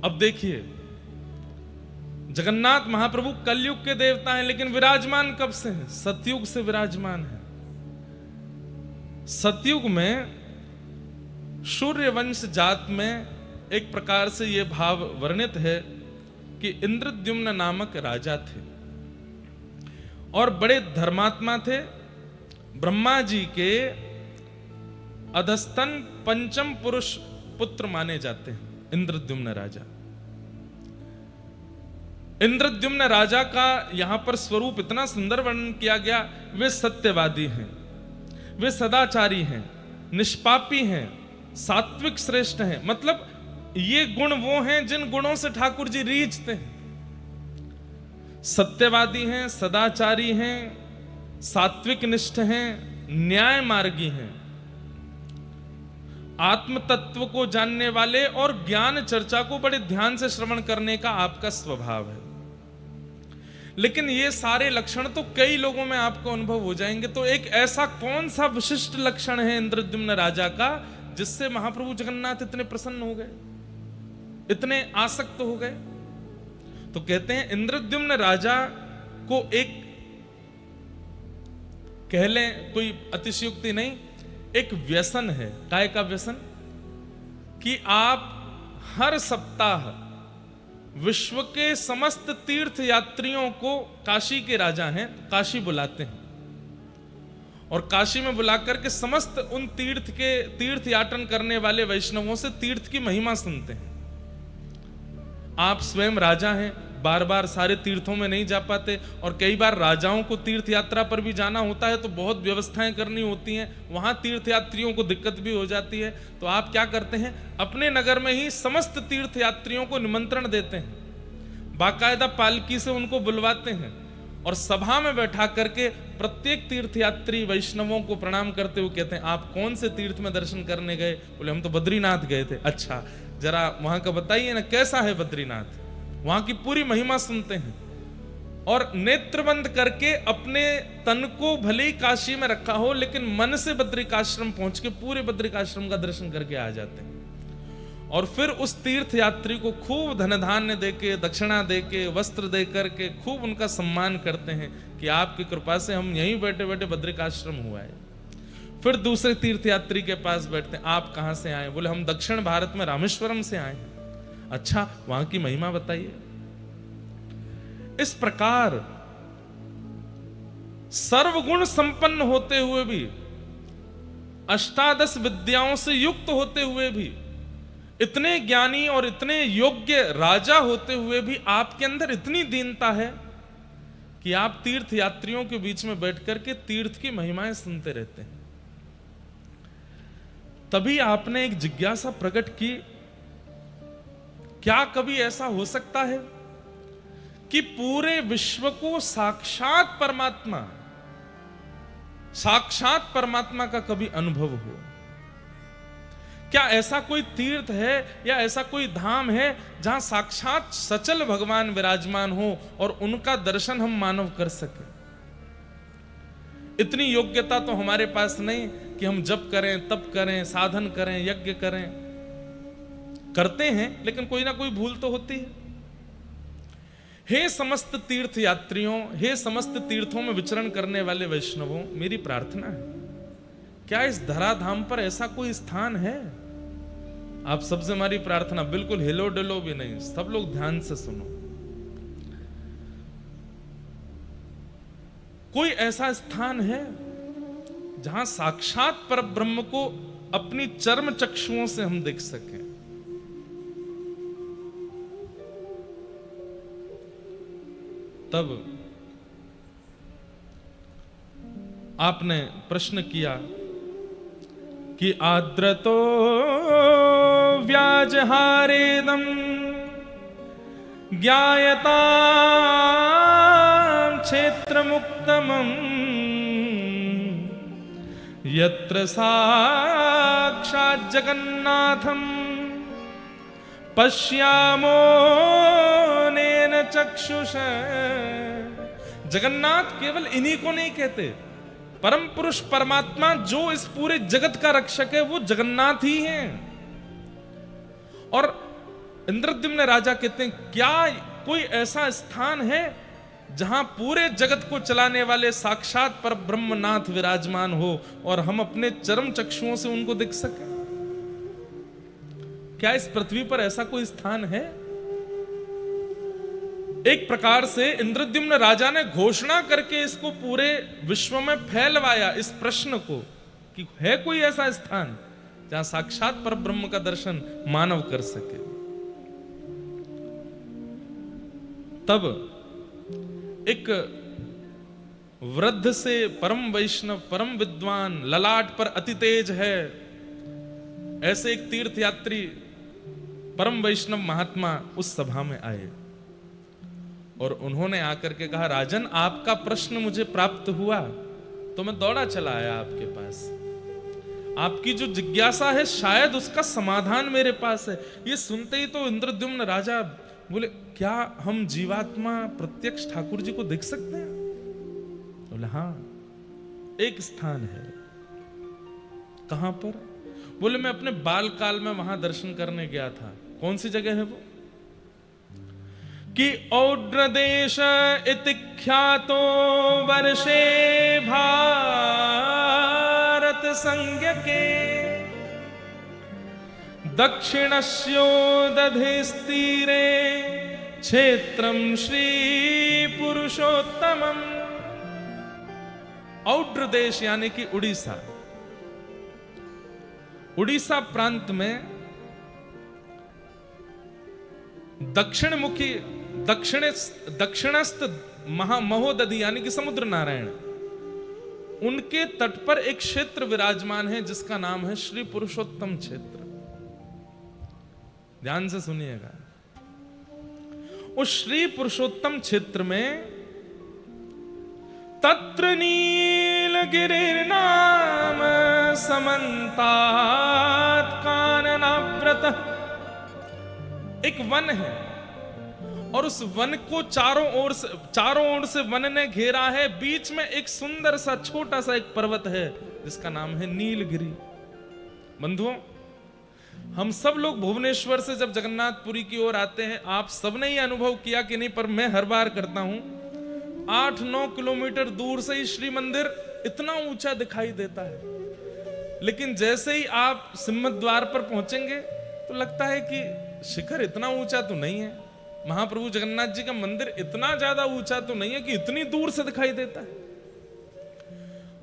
अब देखिए, जगन्नाथ महाप्रभु कलयुग के देवता हैं, लेकिन विराजमान कब से हैं? सतयुग से विराजमान है। सतयुग में सूर्यवंश जात में एक प्रकार से यह भाव वर्णित है कि इंद्रद्युम्न नामक राजा थे और बड़े धर्मात्मा थे। ब्रह्मा जी के अधस्तन पंचम पुरुष पुत्र माने जाते हैं इंद्रद्युम्न राजा। इंद्रद्युम्न राजा का यहां पर स्वरूप इतना सुंदर वर्णन किया गया। वे सत्यवादी हैं, वे सदाचारी हैं, निष्पापी हैं, सात्विक श्रेष्ठ हैं। मतलब ये गुण वो हैं जिन गुणों से ठाकुर जी रीझते हैं। सत्यवादी हैं, सदाचारी हैं, सात्विक निष्ठ हैं, न्याय मार्गी हैं, आत्म तत्व को जानने वाले और ज्ञान चर्चा को बड़े ध्यान से श्रवण करने का आपका स्वभाव है। लेकिन ये सारे लक्षण तो कई लोगों में आपको अनुभव हो जाएंगे। तो एक ऐसा कौन सा विशिष्ट लक्षण है इंद्रद्युम्न राजा का जिससे महाप्रभु जगन्नाथ इतने प्रसन्न हो गए, इतने आसक्त हो गए? तो कहते हैं इंद्रद्युम्न राजा को एक, कह लें कोई अतिशयोक्ति नहीं, एक व्यसन है। काय का व्यसन? कि आप हर सप्ताह विश्व के समस्त तीर्थ यात्रियों को, काशी के राजा हैं, काशी बुलाते हैं और काशी में बुलाकर के समस्त उन तीर्थ याटन करने वाले वैष्णवों से तीर्थ की महिमा सुनते हैं। आप स्वयं राजा हैं, बार बार सारे तीर्थों में नहीं जा पाते और कई बार राजाओं को तीर्थ यात्रा पर भी जाना होता है तो बहुत व्यवस्थाएं करनी होती हैं, वहां तीर्थ यात्रियों को दिक्कत भी हो जाती है। तो आप क्या करते हैं, अपने नगर में ही समस्त तीर्थ यात्रियों को निमंत्रण देते हैं, बाकायदा पालकी से उनको बुलवाते हैं और सभा में बैठा करके प्रत्येक तीर्थ यात्री वैष्णवों को प्रणाम करते हुए कहते हैं, आप कौन से तीर्थ में दर्शन करने गए? बोले हम तो बद्रीनाथ गए थे। अच्छा, जरा वहां का बताइए ना, कैसा है बद्रीनाथ? वहां की पूरी महिमा सुनते हैं और नेत्र बंद करके अपने तन को भले ही काशी में रखा हो लेकिन मन से बद्रिकाश्रम पहुंच के पूरे बद्रिकाश्रम का दर्शन करके आ जाते हैं। और फिर उस तीर्थ यात्री को खूब धन धान्य देके, दक्षिणा देके, वस्त्र दे करके खूब उनका सम्मान करते हैं कि आपकी कृपा से हम यहीं बैठे बैठे बद्रिकाश्रम हुआ है। फिर दूसरे तीर्थ यात्री के पास बैठते हैं, आप कहां से आए? बोले हम दक्षिण भारत में रामेश्वरम से आए हैं। अच्छा, वहां की महिमा बताइए। इस प्रकार सर्वगुण संपन्न होते हुए भी, अष्टादश विद्याओं से युक्त होते हुए भी, इतने ज्ञानी और इतने योग्य राजा होते हुए भी आपके अंदर इतनी दीनता है कि आप तीर्थ यात्रियों के बीच में बैठकर के तीर्थ की महिमाएं सुनते रहते हैं। तभी आपने एक जिज्ञासा प्रकट की, क्या कभी ऐसा हो सकता है कि पूरे विश्व को साक्षात परमात्मा का कभी अनुभव हो? क्या ऐसा कोई तीर्थ है या ऐसा कोई धाम है जहां साक्षात सचल भगवान विराजमान हो और उनका दर्शन हम मानव कर सके? इतनी योग्यता तो हमारे पास नहीं कि हम जप करें, तप करें, साधन करें, यज्ञ करें। करते हैं लेकिन कोई ना कोई भूल तो होती है। हे समस्त तीर्थ यात्रियों, हे समस्त तीर्थों में विचरण करने वाले वैष्णवों, मेरी प्रार्थना है, क्या इस धराधाम पर ऐसा कोई स्थान है? आप सबसे हमारी प्रार्थना, बिल्कुल हिलो डुलो भी नहीं, सब लोग ध्यान से सुनो। कोई ऐसा स्थान है जहां साक्षात परब्रह्म को अपनी चर्म चक्षुओं से हम देख सकें? तब आपने प्रश्न किया कि आद्रतो व्याजहारेदम ज्ञायता क्षेत्र मुक्तमं यत्र साक्षात् जगन्नाथं पश्यामो नेन चक्षुषा। जगन्नाथ केवल इन्हीं को नहीं कहते, परम पुरुष परमात्मा जो इस पूरे जगत का रक्षक है वो जगन्नाथ ही हैं। और इंद्रद्युम्न राजा कहते हैं, क्या कोई ऐसा स्थान है जहां पूरे जगत को चलाने वाले साक्षात पर ब्रह्मनाथ विराजमान हो और हम अपने चरम चक्षुओं से उनको देख सकें? क्या इस पृथ्वी पर ऐसा कोई स्थान है? एक प्रकार से इंद्रद्युम्न राजा ने घोषणा करके इसको पूरे विश्व में फैलवाया इस प्रश्न को कि है कोई ऐसा स्थान जहां साक्षात पर ब्रह्म का दर्शन मानव कर सके। तब एक वृद्ध से परम वैष्णव, परम विद्वान, ललाट पर अति तेज है, ऐसे एक तीर्थयात्री परम वैष्णव महात्मा उस सभा में आए और उन्होंने आकर के कहा, राजन, आपका प्रश्न मुझे प्राप्त हुआ तो मैं दौड़ा चला आया आपके पास। आपकी जो जिज्ञासा है शायद उसका समाधान मेरे पास है। ये सुनते ही तो इंद्रद्युम्न राजा बोले, क्या हम जीवात्मा प्रत्यक्ष ठाकुर जी को देख सकते हैं? बोले, हाँ, एक स्थान है। कहां पर? बोले, मैं अपने बाल काल में वहां दर्शन करने गया था। कौन सी जगह है वो? कि औड्र देश इति ख्यातो वर्षे भारत संज्ञके दक्षिणस्योदधिस्तीरे क्षेत्रम श्री पुरुषोत्तमम। औड्र देश यानी कि उड़ीसा। उड़ीसा प्रांत में दक्षिणमुखी दक्षिणस्थ महोदधि यानी कि समुद्र नारायण, उनके तट पर एक क्षेत्र विराजमान है जिसका नाम है श्री पुरुषोत्तम क्षेत्र। ध्यान से सुनिएगा। उस श्री पुरुषोत्तम क्षेत्र में तत्र नीलगिरिर्नाम समन्तात काननाव्रत एक वन है और उस वन को चारों ओर से वन ने घेरा है। बीच में एक सुंदर सा छोटा सा एक पर्वत है जिसका नाम है नीलगिरी। बंधुओं, हम सब लोग भुवनेश्वर से जब जगन्नाथपुरी की ओर आते हैं, आप सबने ये अनुभव किया कि नहीं, पर मैं हर बार करता हूं, 8-9 किलोमीटर दूर से ही श्री मंदिर इतना ऊंचा दिखाई देता है, लेकिन जैसे ही आप सिम्मत द्वार पर पहुंचेंगे तो लगता है कि शिखर इतना ऊंचा तो नहीं है, महाप्रभु जगन्नाथ जी का मंदिर इतना ज्यादा ऊंचा तो नहीं है कि इतनी दूर से दिखाई देता है।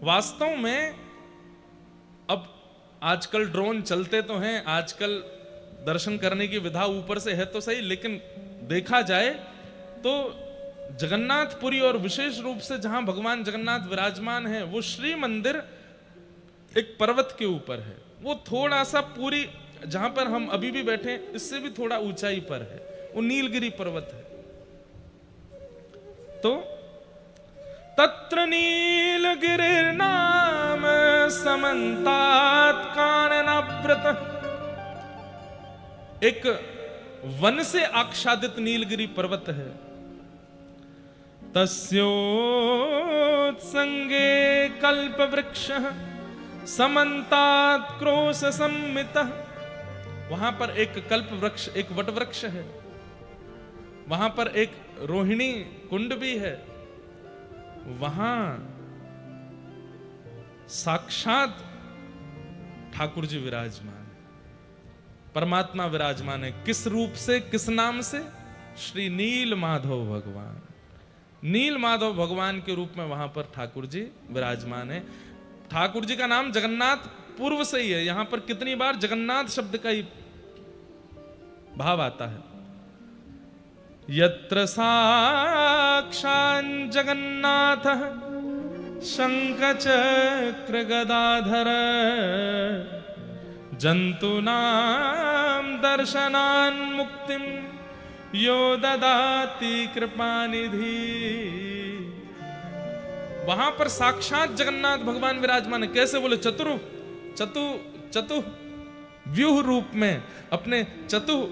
वास्तव में अब आजकल ड्रोन चलते तो हैं, आजकल दर्शन करने की विधा ऊपर से है तो सही, लेकिन देखा जाए तो जगन्नाथपुरी और विशेष रूप से जहां भगवान जगन्नाथ विराजमान है वो श्री मंदिर एक पर्वत के ऊपर है। वो थोड़ा सा पूरी जहां पर हम अभी भी बैठे इससे भी थोड़ा ऊंचाई पर है, वो नीलगिरी पर्वत है। तो तत्र नीलगिरिर्नाम समन्तात काननाव्रत, एक वन से आच्छादित नीलगिरी पर्वत है। तस्योत्संगे कल्प वृक्ष समन्तात क्रोश सम्मितः, वहां पर एक कल्प वृक्ष, एक वट वृक्ष है, वहां पर एक रोहिणी कुंड भी है, वहां साक्षात ठाकुर जी विराजमान है, परमात्मा विराजमान है। किस रूप से, किस नाम से? श्री नील माधव भगवान। नील माधव भगवान के रूप में वहां पर ठाकुर जी विराजमान है। ठाकुर जी का नाम जगन्नाथ पूर्व से ही है। यहां पर कितनी बार जगन्नाथ शब्द का ही भाव आता है। यत्र साक्षात् जगन्नाथः शंखचक्र गदाधर जंतूनां दर्शनान् मुक्तिं यो ददाति कृपानिधि। वहां पर साक्षात जगन्नाथ भगवान विराजमान है। कैसे? बोले चतु व्यूह रूप में अपने चतु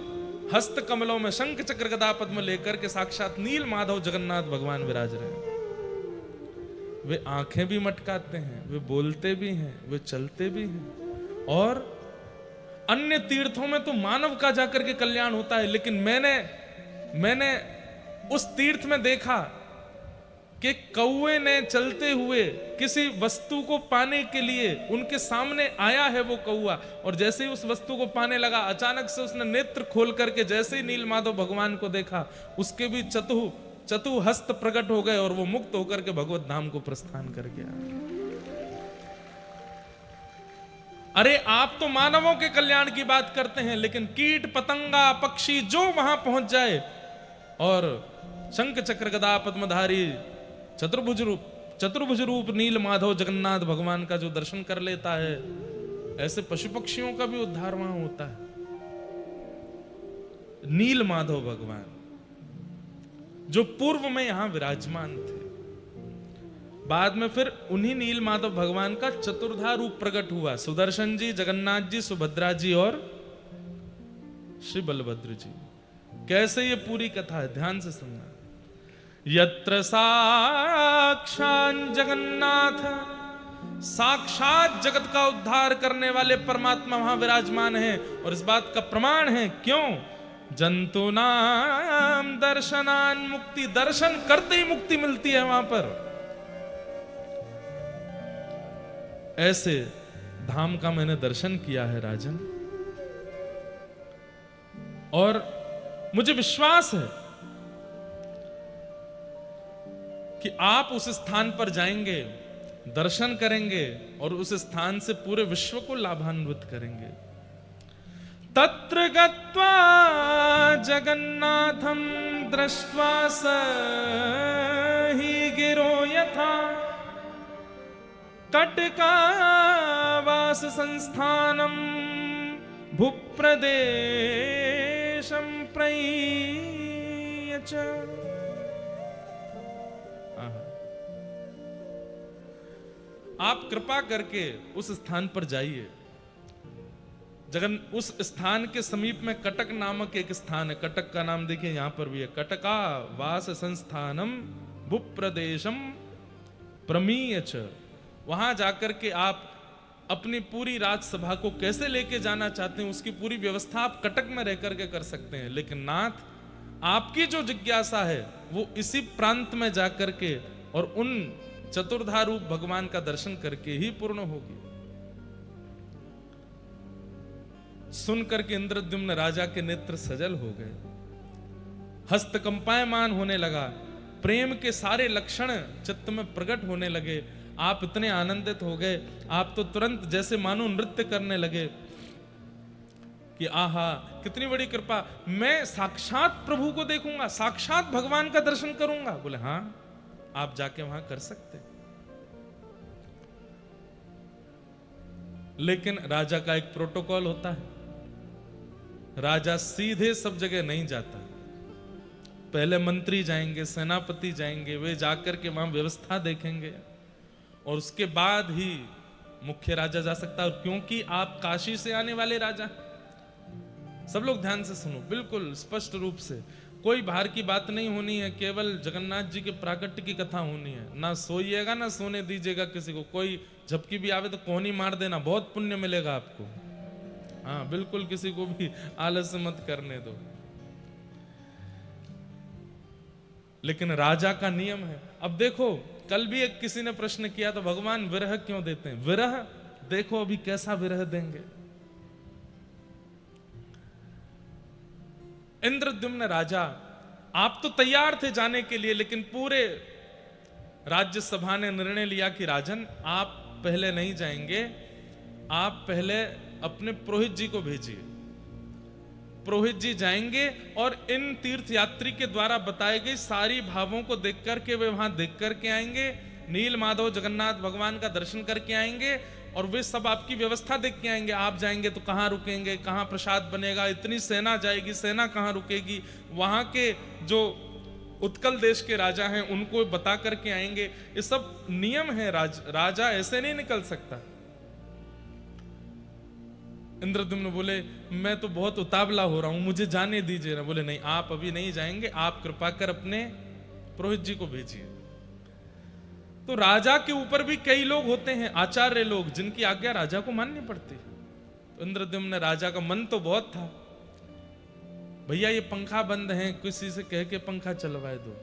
हस्त कमलों में शंख चक्र गदा पद्म लेकर के साक्षात नील माधव जगन्नाथ भगवान विराज रहे हैं। वे आंखें भी मटकाते हैं, वे बोलते भी हैं, वे चलते भी हैं और अन्य तीर्थों में तो मानव का जाकर के कल्याण होता है, लेकिन मैंने उस तीर्थ में देखा कि कौवे ने चलते हुए किसी वस्तु को पाने के लिए उनके सामने आया है वो कौवा, और जैसे ही उस वस्तु को पाने लगा अचानक से उसने नेत्र खोल करके जैसे ही नील माधव भगवान को देखा, उसके भी चतु हस्त प्रकट हो गए और वो मुक्त होकर के भगवत धाम को प्रस्थान कर गया। अरे आप तो मानवों के कल्याण की बात करते हैं, लेकिन कीट पतंगा पक्षी जो वहां पहुंच जाए और शंख चक्र गदा पद्मधारी चतुर्भुज रूप नील माधव जगन्नाथ भगवान का जो दर्शन कर लेता है, ऐसे पशु पक्षियों का भी उद्धार वहां होता है। नील माधव भगवान जो पूर्व में यहां विराजमान थे, बाद में फिर उन्हीं नील माधव भगवान का चतुर्धा रूप प्रकट हुआ। सुदर्शन जी, जगन्नाथ जी, सुभद्रा जी और श्री बलभद्र जी। कैसे ये पूरी कथा है, ध्यान से सुनना। यत्र साक्षात जगन्नाथ, साक्षात जगत का उद्धार करने वाले परमात्मा वहां विराजमान है। और इस बात का प्रमाण है, क्यों? जंतु नाम दर्शनान मुक्ति, दर्शन करते ही मुक्ति मिलती है वहां पर। ऐसे धाम का मैंने दर्शन किया है राजन, और मुझे विश्वास है कि आप उस स्थान पर जाएंगे, दर्शन करेंगे और उस स्थान से पूरे विश्व को लाभान्वित करेंगे। तत्र गत्वा जगन्नाथं दृष्ट्वा स हि गिरो यथा कटकावास संस्थानम भूप्रदेशं प्रयच्छ। आप कृपा करके उस स्थान पर जाइए। उस स्थान के समीप में कटक नामक एक स्थान है। कटक का नाम देखिए यहां पर भी है, कटका वास संस्थानम भूप्रदेशम प्रमीयच। वहां जाकर के आप अपनी पूरी राजसभा को कैसे लेके जाना चाहते हैं, उसकी पूरी व्यवस्था आप कटक में रह करके कर सकते हैं। लेकिन नाथ, आपकी जो जिज्ञासा है वो इसी प्रांत में जाकर के और उन चतुर्धा रूप भगवान का दर्शन करके ही पूर्ण होगी। सुन करके इंद्रद्युम्न राजा के नेत्र सजल हो गए, हस्त कंपायमान होने लगा, प्रेम के सारे लक्षण चित्त में प्रकट होने लगे। आप इतने आनंदित हो गए, आप तो तुरंत जैसे मानो नृत्य करने लगे कि आहा कितनी बड़ी कृपा, मैं साक्षात प्रभु को देखूंगा, साक्षात भगवान का दर्शन करूंगा। बोले हाँ, आप जाके वहां कर सकते। लेकिन राजा का एक प्रोटोकॉल होता है, राजा सीधे सब जगह नहीं जाता। पहले मंत्री जाएंगे, सेनापति जाएंगे, वे जाकर के वहां व्यवस्था देखेंगे और उसके बाद ही मुख्य राजा जा सकता है। क्योंकि आप काशी से आने वाले राजा, सब लोग ध्यान से सुनो, बिल्कुल स्पष्ट रूप से, कोई बाहर की बात नहीं होनी है, केवल जगन्नाथ जी के प्राकट्य की कथा होनी है। ना सोइएगा ना सोने दीजिएगा किसी को, कोई झपकी भी आवे तो कोहनी मार देना, बहुत पुण्य मिलेगा आपको। हाँ बिल्कुल, किसी को भी आलस्य मत करने दो। लेकिन राजा का नियम है। अब देखो, कल भी एक किसी ने प्रश्न किया तो भगवान विरह क्यों देते हैं? विरह देखो अभी कैसा विरह देंगे। इंद्रद्युम्न राजा, आप तो तैयार थे जाने के लिए, लेकिन पूरे राज्यसभा ने निर्णय लिया कि राजन आप पहले नहीं जाएंगे, आप पहले अपने पुरोहित जी को भेजिए। पुरोहित जी जाएंगे और इन तीर्थ यात्री के द्वारा बताई गई सारी भावों को देख करके वे वहां देख करके आएंगे, नील माधव जगन्नाथ भगवान का दर्शन करके आएंगे और वे सब आपकी व्यवस्था देख के आएंगे। आप जाएंगे तो कहाँ रुकेंगे, कहाँ प्रसाद बनेगा, इतनी सेना जाएगी, सेना कहाँ रुकेगी, वहां के जो उत्कल देश के राजा हैं उनको बता करके आएंगे। ये सब नियम है, राजा ऐसे नहीं निकल सकता। इंद्रद्युम्न बोले मैं तो बहुत उतावला हो रहा हूं, मुझे जाने दीजिए ना। बोले नहीं, आप अभी नहीं जाएंगे, आप कृपा कर अपने पुरोहित जी को भेजिए। तो राजा के ऊपर भी कई लोग होते हैं, आचार्य लोग, जिनकी आज्ञा राजा को माननी पड़ती है। इंद्रद्युम्न राजा का मन तो बहुत था, भैया ये पंखा बंद है, किसी से कह के पंखा चलवाए दो।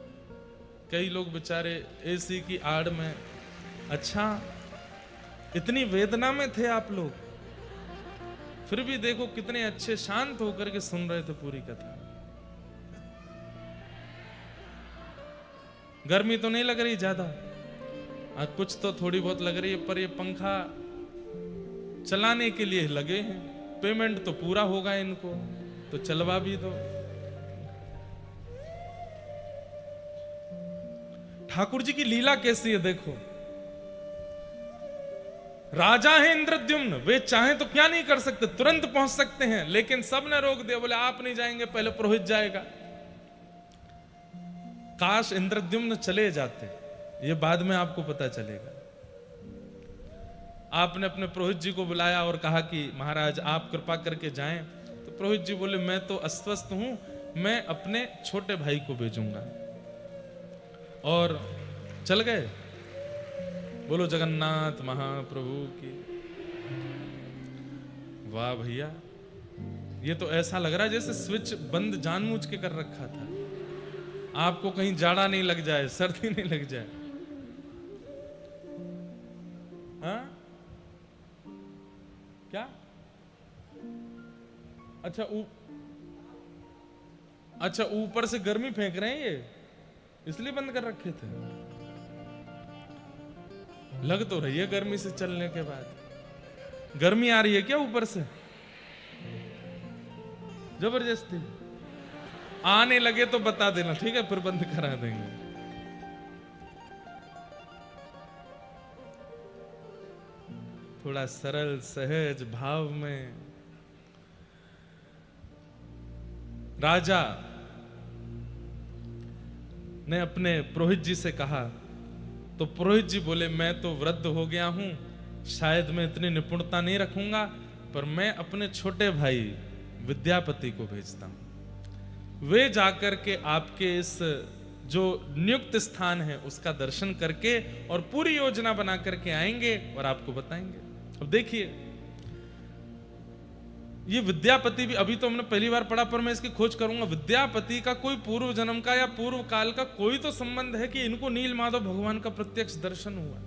कई लोग बेचारे एसी की आड़ में, अच्छा इतनी वेदना में थे आप लोग, फिर भी देखो कितने अच्छे शांत होकर के सुन रहे थे पूरी कथा। गर्मी तो नहीं लग रही ज्यादा, कुछ तो थोड़ी बहुत लग रही है, पर ये पंखा चलाने के लिए लगे हैं, पेमेंट तो पूरा होगा इनको, तो चलवा भी दो। ठाकुर जी की लीला कैसी है देखो, राजा है इंद्रद्युम्न, वे चाहें तो क्या नहीं कर सकते, तुरंत पहुंच सकते हैं, लेकिन सब ने रोक दिया, बोले आप नहीं जाएंगे, पहले पुरोहित जाएगा। काश इंद्रद्युम्न चले जाते, ये बाद में आपको पता चलेगा। आपने अपने पुरोहित जी को बुलाया और कहा कि महाराज आप कृपा करके जाएं, तो पुरोहित जी बोले मैं तो अस्वस्थ हूं, मैं अपने छोटे भाई को भेजूंगा, और चल गए। बोलो जगन्नाथ महाप्रभु की। वाह भैया, ये तो ऐसा लग रहा है जैसे स्विच बंद जानबूझ के कर रखा था, आपको कहीं जाड़ा नहीं लग जाए, सर्दी नहीं लग जाए। हाँ क्या? अच्छा ऊपर से गर्मी फेंक रहे हैं ये, इसलिए बंद कर रखे थे। लग तो रही है गर्मी से चलने के बाद। गर्मी आ रही है क्या ऊपर से? जबरदस्ती आने लगे तो बता देना, ठीक है, फिर बंद करा देंगे। थोड़ा सरल सहज भाव में राजा ने अपने पुरोहित जी से कहा, तो पुरोहित जी बोले मैं तो वृद्ध हो गया हूं, शायद मैं इतनी निपुणता नहीं रखूंगा, पर मैं अपने छोटे भाई विद्यापति को भेजता हूं, वे जाकर के आपके इस जो नियुक्त स्थान है उसका दर्शन करके और पूरी योजना बना करके आएंगे और आपको बताएंगे। अब देखिए ये विद्यापति भी, अभी तो हमने पहली बार पढ़ा, पर मैं इसकी खोज करूंगा। विद्यापति का कोई पूर्व जन्म का या पूर्व काल का कोई तो संबंध है कि इनको नील माधव भगवान का प्रत्यक्ष दर्शन हुआ?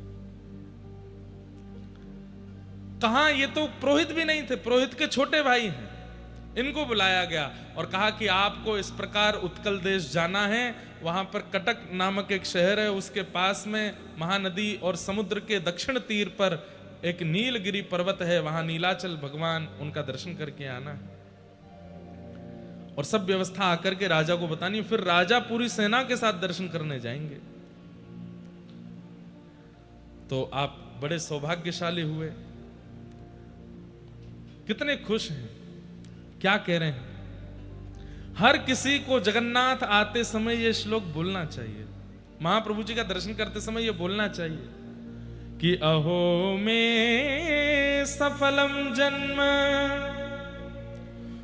कहां? ये तो पुरोहित भी नहीं थे, पुरोहित के छोटे भाई हैं। इनको बुलाया गया और कहा कि आपको इस प्रकार उत्कल देश जाना है, वहां पर कटक नामक एक शहर है, उसके पास में महानदी और समुद्र के दक्षिण तीर पर एक नीलगिरी पर्वत है, वहां नीलाचल भगवान, उनका दर्शन करके आना है। और सब व्यवस्था आकर के राजा को बतानी, फिर राजा पूरी सेना के साथ दर्शन करने जाएंगे। तो आप बड़े सौभाग्यशाली हुए, कितने खुश हैं, क्या कह रहे हैं। हर किसी को जगन्नाथ आते समय यह श्लोक बोलना चाहिए, महाप्रभु जी का दर्शन करते समय यह बोलना चाहिए कि अहो में सफलम जन्म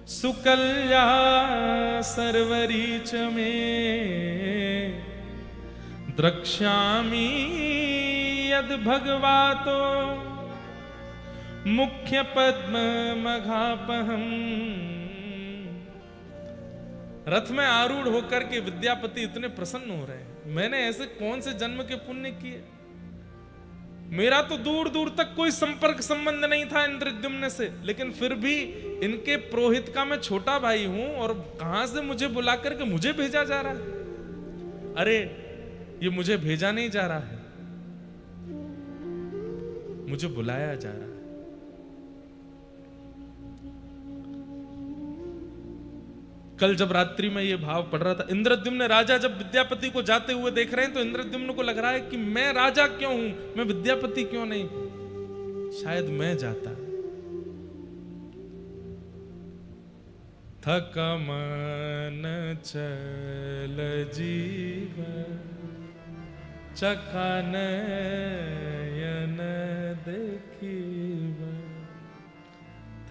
सुकल्या सर्वरीच में द्रक्ष्यामि यद भगवातो मुख्य पद्म मघापहम। रथ में आरूढ़ होकर के विद्यापति इतने प्रसन्न हो रहे हैं, मैंने ऐसे कौन से जन्म के पुण्य किए, मेरा तो दूर दूर तक कोई संपर्क संबंध नहीं था इंद्रद्युम्न से, लेकिन फिर भी इनके पुरोहित का मैं छोटा भाई हूं और कहां से मुझे बुला करके मुझे भेजा जा रहा है। अरे ये मुझे भेजा नहीं जा रहा है, मुझे बुलाया जा रहा है। कल जब रात्रि में ये भाव पढ़ रहा था, इंद्रद्युम्न राजा जब विद्यापति को जाते हुए देख रहे हैं तो इंद्रद्युम्न को लग रहा है कि मैं राजा क्यों हूं, मैं विद्यापति क्यों नहीं, शायद मैं जाता। थक मन चल जीव चखन देखीब,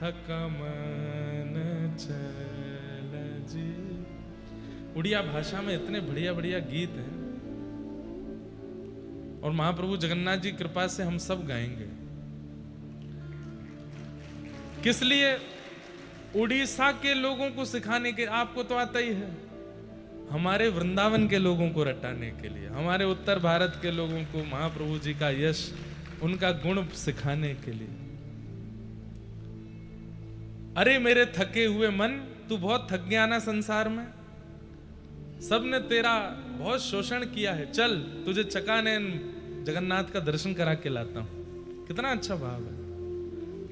थक मन चल जी। उड़िया भाषा में इतने बढ़िया बढ़िया गीत हैं और महाप्रभु जगन्नाथ जी कृपा से हम सब गाएंगे। किस लिए? उड़ीसा के लोगों को सिखाने के, आपको तो आता ही है, हमारे वृंदावन के लोगों को रटाने के लिए, हमारे उत्तर भारत के लोगों को महाप्रभु जी का यश, उनका गुण सिखाने के लिए। अरे मेरे थके हुए मन, तू बहुत थक गया ना संसार में, सबने तेरा बहुत शोषण किया है, चल तुझे चकानैन जगन्नाथ का दर्शन करा के लाता हूं। कितना अच्छा भाव है।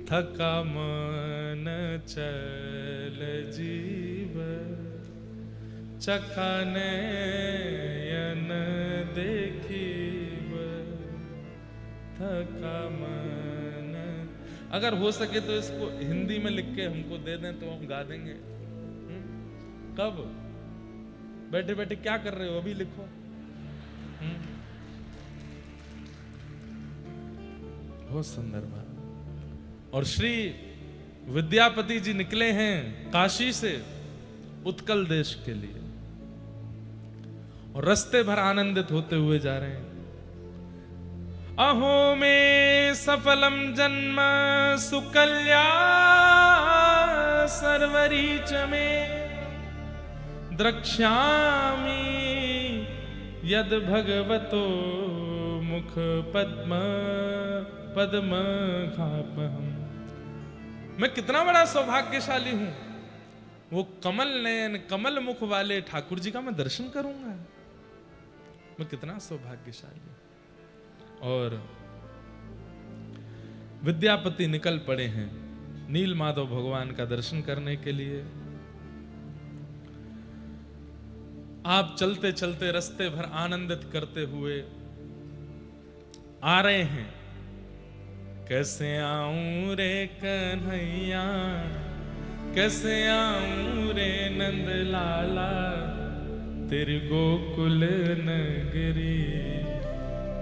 थका मन चल जीव चकानैन देखीब, थका मन। अगर हो सके तो इसको हिंदी में लिख के हमको दे दें तो हम गा देंगे। कब? बैठे बैठे क्या कर रहे हो, अभी लिखो। बहुत सुंदर बात। और श्री विद्यापति जी निकले हैं काशी से उत्कल देश के लिए, और रास्ते भर आनंदित होते हुए जा रहे हैं। अहो में सफलम जन्म सुकल्या सर्वरीच में द्रक्ष्यामि यद भगवतो मुख पद्म पद्म खापहम। मैं कितना बड़ा सौभाग्यशाली हूं, वो कमल नयन कमल मुख वाले ठाकुर जी का मैं दर्शन करूंगा। मैं कितना सौभाग्यशाली। और विद्यापति निकल पड़े हैं नील माधव भगवान का दर्शन करने के लिए। आप चलते चलते रास्ते भर आनंदित करते हुए आ रहे हैं। कैसे आऊं रे कन्हैया, कैसे आऊं रे नंद लाला, तेरी गोकुल नगरी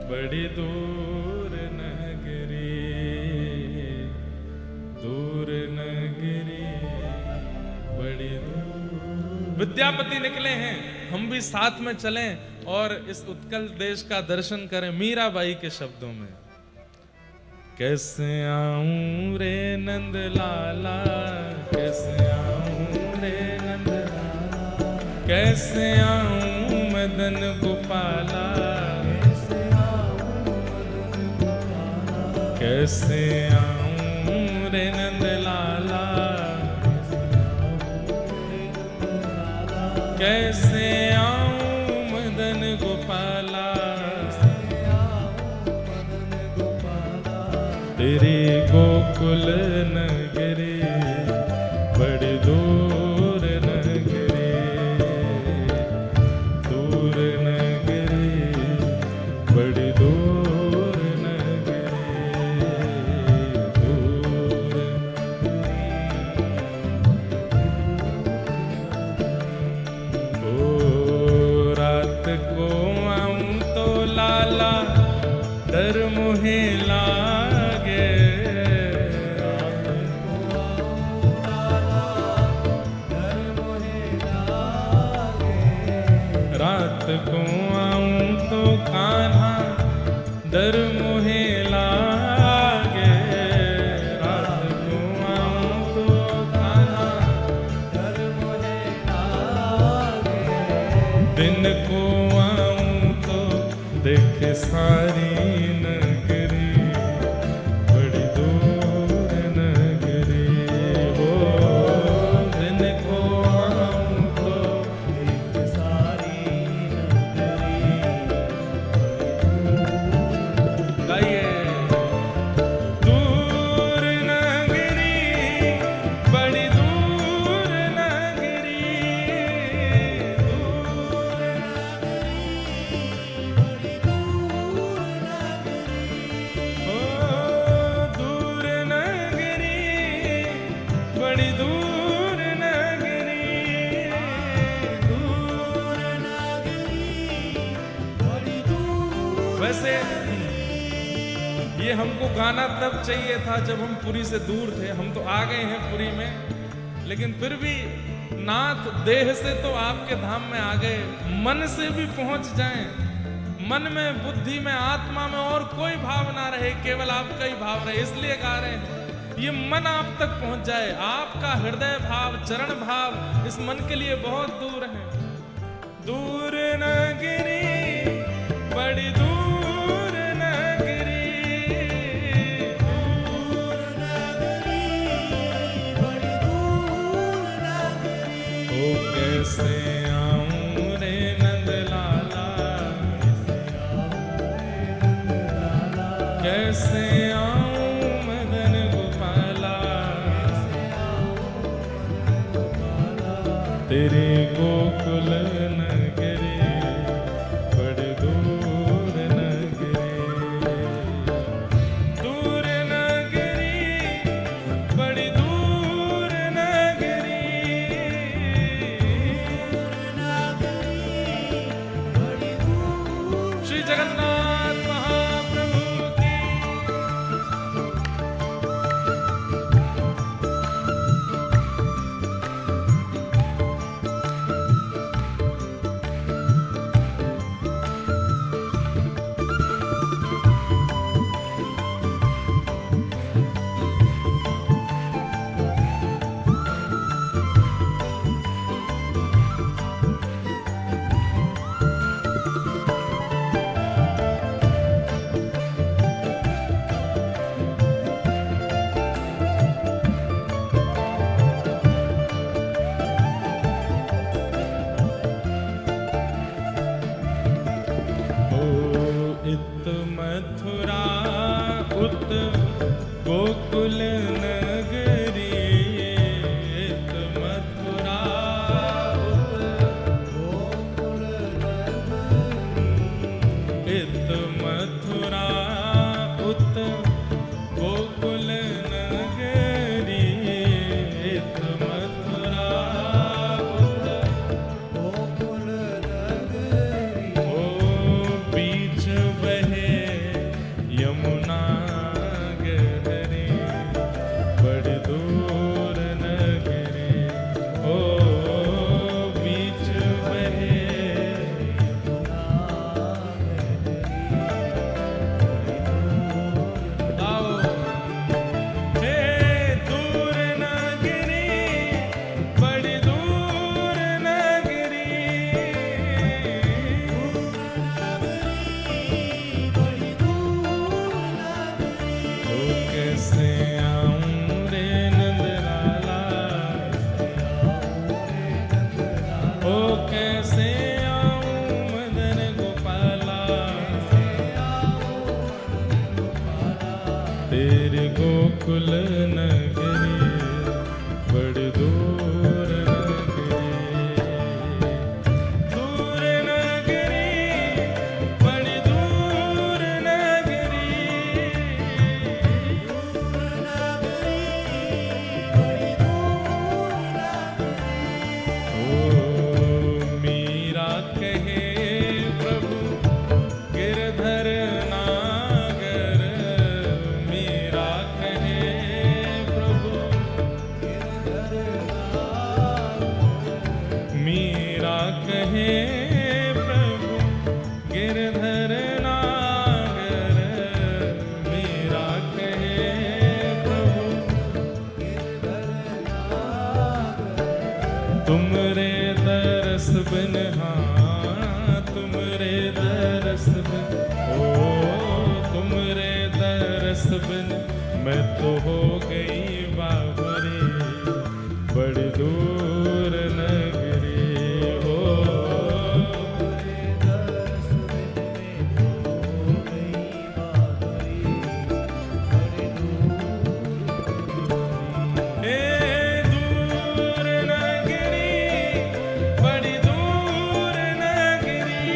बड़ी दूर नगरी, दूर नगरी बड़ी दूर। विद्यापति निकले हैं, हम भी साथ में चलें और इस उत्कल देश का दर्शन करें। मीराबाई के शब्दों में, कैसे आऊं रे नंद लाला, कैसे आऊं रे नंद लाला, कैसे आऊं मदन गोपाला, कैसे आऊं रे नंद लाला, कैसे आऊं मदन गोपाला, तेरी गोकुल नगरी बड़ी दूर नगरी, दूर नगरी बड़ी दूर नगरी, दूर। ओ रात को आऊं तो लाला डर मुहे लागे, रात को आऊं तो कान्हा डर मुहे लागे, रात को आऊं तो कान्हा डर मुहे लागे, दिन को आऊं तो देख सारी नगरी बड़ी दूर नगरी, हो दिन को आऊं तो देख सारी नगरी। गाइए, दूर नगरी बड़ी दूर नगरी, दूर बड़ी दूर नगरी, दूर नगरी बड़ी दूर। वैसे ये हमको गाना तब चाहिए था जब हम पुरी से दूर थे। हम तो आ गए हैं पुरी में, लेकिन फिर भी नाथ देह से तो आपके धाम में आ गए, मन से भी पहुंच जाएं। मन में, बुद्धि में, आत्मा में और कोई भाव ना रहे, केवल आपका ही भाव रहे, इसलिए गा रहे हैं। ये मन आप तक पहुंच जाए, आपका हृदय भाव, चरण भाव इस मन के लिए बहुत दूर है। दूर नगरी, बड़ी दूर नगरी, दूर नगरी, बड़ी दूर नगरी। ओ कैसे आऊं रे नंदलाला, कैसे आऊं मदन गोपाला, तेरे गोकुल नगरी, बड़ी दूर नगरी। दूर नगरी, बड़ी दूर नगरी, बड़ी दूर। श्री जगन्नाथ महाप्रभु की। इत मथुरा उत गोकुल नगरी, इत मथुरा उत गोकुल नगरी, इत मथुरा उत गोकुल नगरी, इत मथुरा उत गोकुल नगरी। ओ बीच बहे यमुना गहरी, बड़ी दूर नगरी। ओ बीच बहे आओ हे दूर नगरी, बड़ी दूर नगरी, बड़ी दूर नगरी। ओ कैसे आऊं रे नंदलाला, ओ कैसे आऊं मदन गोपाला, तेरे गोकुल नगरी, बड़ी दूर नगरी। दूर नगरी, बड़ी दूर नगरी, ओ मीरा कहे प्रभु गिरधर नागर, मीरा कहे प्रभु, मीरा कहे प्रभु गिरधर नागर, मीरा कहे प्रभु तुमरे दरस बिन, हाँ तुमरे दरस बिन, ओ तुमरे दरस बिन मैं तो हो गई बाबरी, बड़ी दूर नगरी। हो हे दूर नगरी, बड़ी दूर नगरी,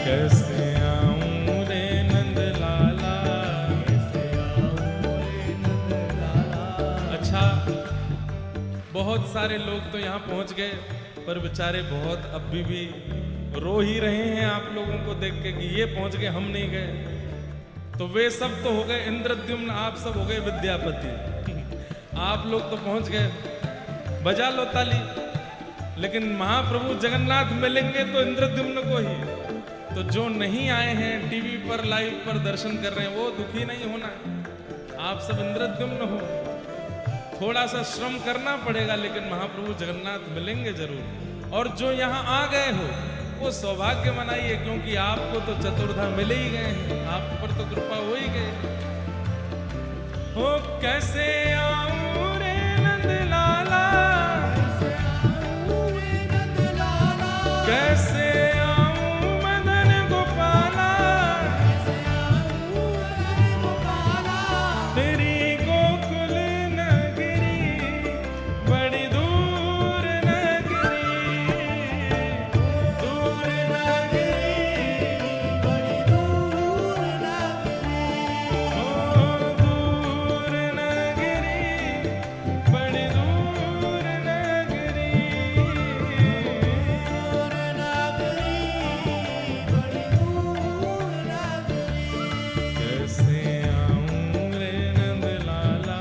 कैसे आऊं रे नंदलाला। अच्छा, बहुत सारे लोग तो यहाँ पहुंच गए, पर बेचारे बहुत अब भी रो ही रहे हैं आप लोगों को देख के कि ये पहुंच गए, हम नहीं गए। तो वे सब तो हो गए इंद्रद्युम्न, आप सब हो गए विद्यापति। आप लोग तो पहुंच गए, बजा लो ताली। लेकिन महाप्रभु जगन्नाथ मिलेंगे तो इंद्रद्युम्न को ही, तो जो नहीं आए हैं टीवी पर लाइव पर दर्शन कर रहे हैं वो दुखी नहीं होना। आप सब इंद्रद्युम्न हो, थोड़ा सा श्रम करना पड़ेगा लेकिन महाप्रभु जगन्नाथ मिलेंगे जरूर। और जो यहाँ आ गए हो वो सौभाग्य मनाइए, क्योंकि आपको तो चतुर्धा मिल ही गए हैं, आप पर तो कृपा हो ही गए। हो कैसे आऊं रे नंदलाला, कैसे आऊं मदन गोपाला, तेरी गोकुल नगरी बड़ी दूर नगरी, दूर नगरी बड़ी दूर नगरी, ओ दूर नगरी बड़ी दूर नगरी, कैसे आऊं रे नंदलाला,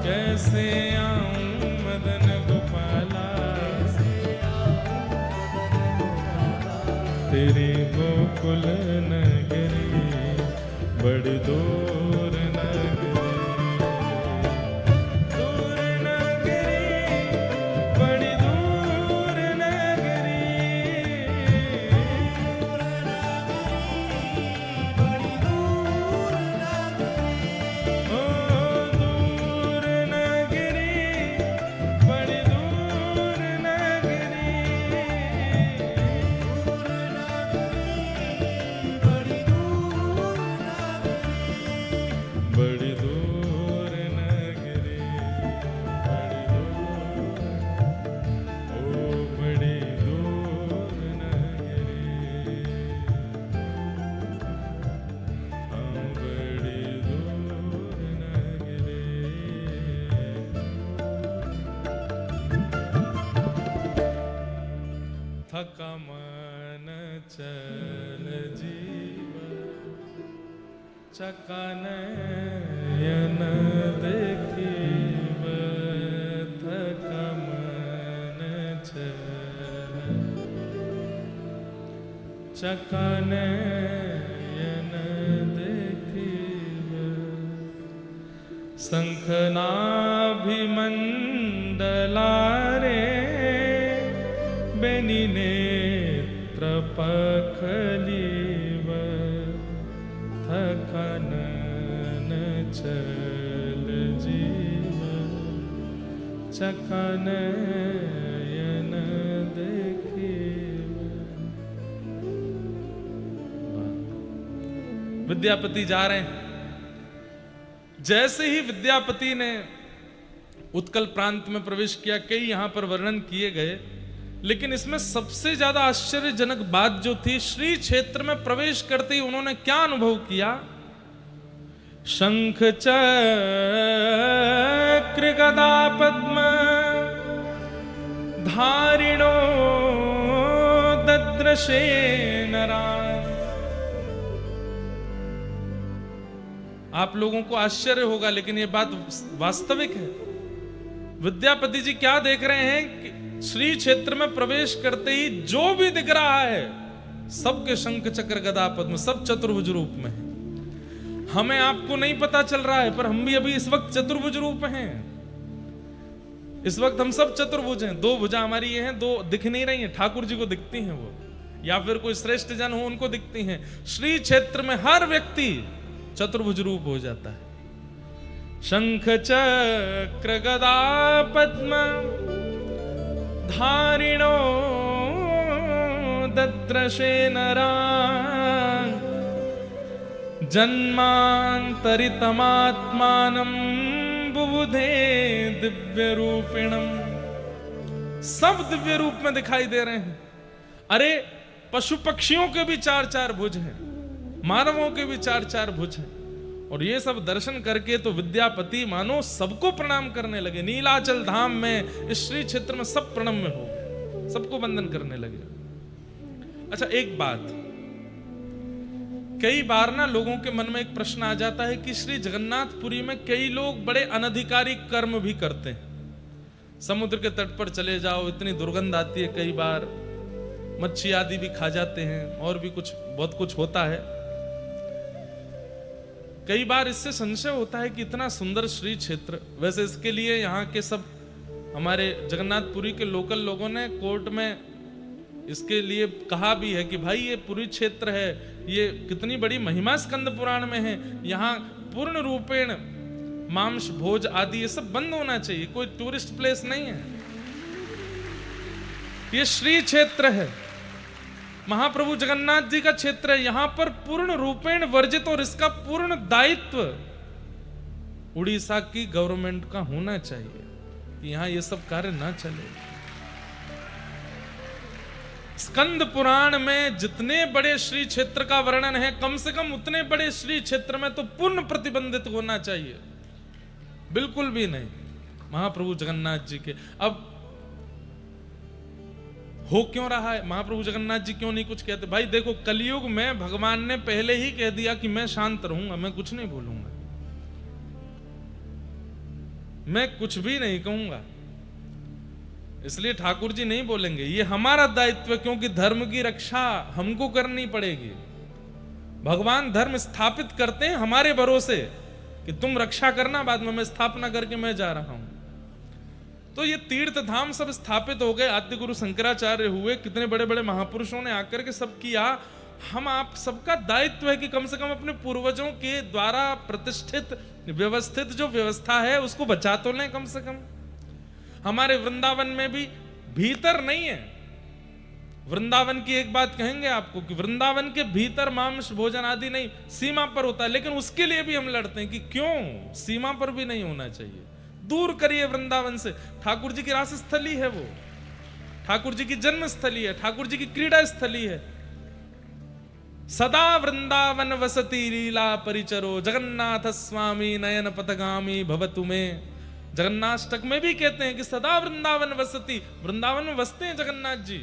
कैसे आऊं मदन गोपाला, तेरी गोकुल नगरी बड़ी दूर नगरी, दूर नगरी बड़ी दूर नगरी, ओ दूर नगरी बड़ी दूर नगरी, बड़ी दूर नगरी, बड़ी दूर, ओ बड़ी दूर नगरी, हाँ बड़ी दूर नगरी। थका मन चल जीवा, चकानयन देखीब, थका मन चल, चकानयन देखीब, शंखनाभिमंडलारे बेनी नेत्र पखलीब, थकानन चल जीव, चकानयन देखीब। विद्यापति जा रहे हैं। जैसे ही विद्यापति ने उत्कल प्रांत में प्रवेश किया, कई यहां पर वर्णन किए गए, लेकिन इसमें सबसे ज्यादा आश्चर्यजनक बात जो थी, श्री क्षेत्र में प्रवेश करते ही उन्होंने क्या अनुभव किया। शंख चक्र गदा पद्म धारिणो दद्रशे नरान। आप लोगों को आश्चर्य होगा लेकिन यह बात वास्तविक है। विद्यापति जी क्या देख रहे हैं कि श्री क्षेत्र में प्रवेश करते ही जो भी दिख रहा है सबके शंख चक्र गदा पद्म, सब चतुर्भुज रूप में है। हमें आपको नहीं पता चल रहा है पर हम भी अभी इस वक्त चतुर्भुज रूप हैं। इस वक्त हम सब चतुर्भुज हैं। दो भुजा हमारी ये हैं, दो दिख नहीं रही हैं, ठाकुर जी को दिखती हैं वो, या फिर कोई श्रेष्ठ जन हो उनको दिखती हैं। श्री क्षेत्र में हर व्यक्ति चतुर्भुज रूप हो जाता है। शंख चक्र गदा पद्म धारिणो दद्रशे नरान् जन्मांतरितमात्मानं बुबुधे दिव्य रूपिणम। सब दिव्य रूप में दिखाई दे रहे हैं। अरे पशु पक्षियों के भी चार चार भुज हैं, मानवों के भी चार चार भुज हैं। और ये सब दर्शन करके तो विद्यापति मानो सबको प्रणाम करने लगे। नीलाचल धाम में, इस श्री क्षेत्र में सब प्रणम्य हो गए, सबको वंदन करने लगे। अच्छा एक बात, कई बार ना लोगों के मन में एक प्रश्न आ जाता है कि श्री जगन्नाथपुरी में कई लोग बड़े अनधिकारी कर्म भी करते हैं। समुद्र के तट पर चले जाओ, इतनी दुर्गंध आती है कई बार, मच्छी आदि भी खा जाते हैं और भी कुछ बहुत कुछ होता है। कई बार इससे संशय होता है कि इतना सुंदर श्री क्षेत्र, वैसे इसके लिए यहाँ के सब हमारे जगन्नाथपुरी के लोकल लोगों ने कोर्ट में इसके लिए कहा भी है कि भाई ये पुरी क्षेत्र है, ये कितनी बड़ी महिमा स्कंद पुराण में है, यहाँ पूर्ण रूपेण मांस भोज आदि ये सब बंद होना चाहिए, कोई टूरिस्ट प्लेस नहीं है, ये श्री क्षेत्र है, महाप्रभु जगन्नाथ जी का क्षेत्र है, यहां पर पूर्ण रूपेण वर्जित और इसका पूर्ण दायित्व उड़ीसा की गवर्नमेंट का होना चाहिए कि यहां ये सब कार्य ना चले। स्कंद पुराण में जितने बड़े श्री क्षेत्र का वर्णन है, कम से कम उतने बड़े श्री क्षेत्र में तो पूर्ण प्रतिबंधित होना चाहिए, बिल्कुल भी नहीं महाप्रभु जगन्नाथ जी के। अब हो क्यों रहा है, महाप्रभु जगन्नाथ जी क्यों नहीं कुछ कहते? भाई देखो, कलयुग में भगवान ने पहले ही कह दिया कि मैं शांत रहूंगा, मैं कुछ नहीं बोलूंगा, मैं कुछ भी नहीं कहूंगा, इसलिए ठाकुर जी नहीं बोलेंगे। ये हमारा दायित्व है, क्योंकि धर्म की रक्षा हमको करनी पड़ेगी। भगवान धर्म स्थापित करते हैं हमारे भरोसे कि तुम रक्षा करना, बाद में मैं स्थापना करके मैं जा रहा हूं। तो ये तीर्थ धाम सब स्थापित हो गए, आद्य गुरु शंकराचार्य हुए, कितने बड़े बड़े महापुरुषों ने आकर के सब किया। हम आप सबका दायित्व है कि कम से कम अपने पूर्वजों के द्वारा प्रतिष्ठित व्यवस्थित जो व्यवस्था है उसको बचा तो लें कम से कम। हमारे वृंदावन में भी भीतर नहीं है, वृंदावन की एक बात कहेंगे आपको कि वृंदावन के भीतर मांस भोजन आदि नहीं, सीमा पर होता है, लेकिन उसके लिए भी हम लड़ते हैं कि क्यों सीमा पर भी नहीं होना चाहिए, दूर करिए वृंदावन से। ठाकुर जी की रास स्थली है वो, ठाकुर जी की जन्म स्थली है, ठाकुर जी की क्रीड़ा स्थली है। सदा वृंदावन वसती लीला परिचरो जगन्नाथ स्वामी नयन पथगामी भवतु में। जगन्नाष्टक में भी कहते हैं कि सदा वृंदावन वसती, वृंदावन में बसते हैं जगन्नाथ जी,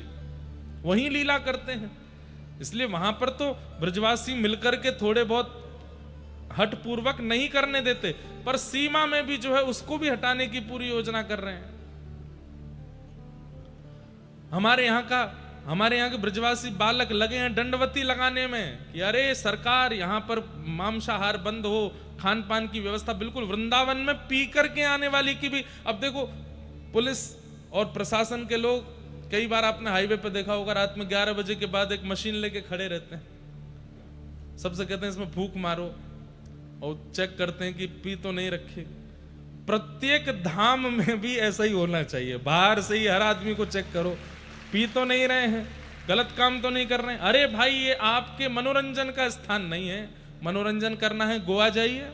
वहीं लीला करते हैं। इसलिए वहां पर तो ब्रजवासी मिलकर के थोड़े बहुत हट पूर्वक नहीं करने देते, पर सीमा में भी जो है उसको भी हटाने की पूरी योजना कर रहे हैं। हमारे यहाँ के ब्रजवासी बालक लगे हैं दंडवती लगाने में कि अरे सरकार यहाँ पर मांसाहार बंद हो, खान पान की व्यवस्था बिल्कुल। वृंदावन में पी करके आने वाली की भी, अब देखो पुलिस और प्रशासन के लोग, कई बार आपने हाईवे पे देखा होगा, रात में 11 बजे के बाद एक मशीन लेके खड़े रहते हैं, सबसे कहते हैं इसमें फूंक मारो और चेक करते हैं कि पी तो नहीं रखी। प्रत्येक धाम में भी ऐसा ही होना चाहिए, बाहर से ही हर आदमी को चेक करो, पी तो नहीं रहे हैं, गलत काम तो नहीं कर रहे हैं। अरे भाई ये आपके मनोरंजन का स्थान नहीं है, मनोरंजन करना है गोवा जाइए,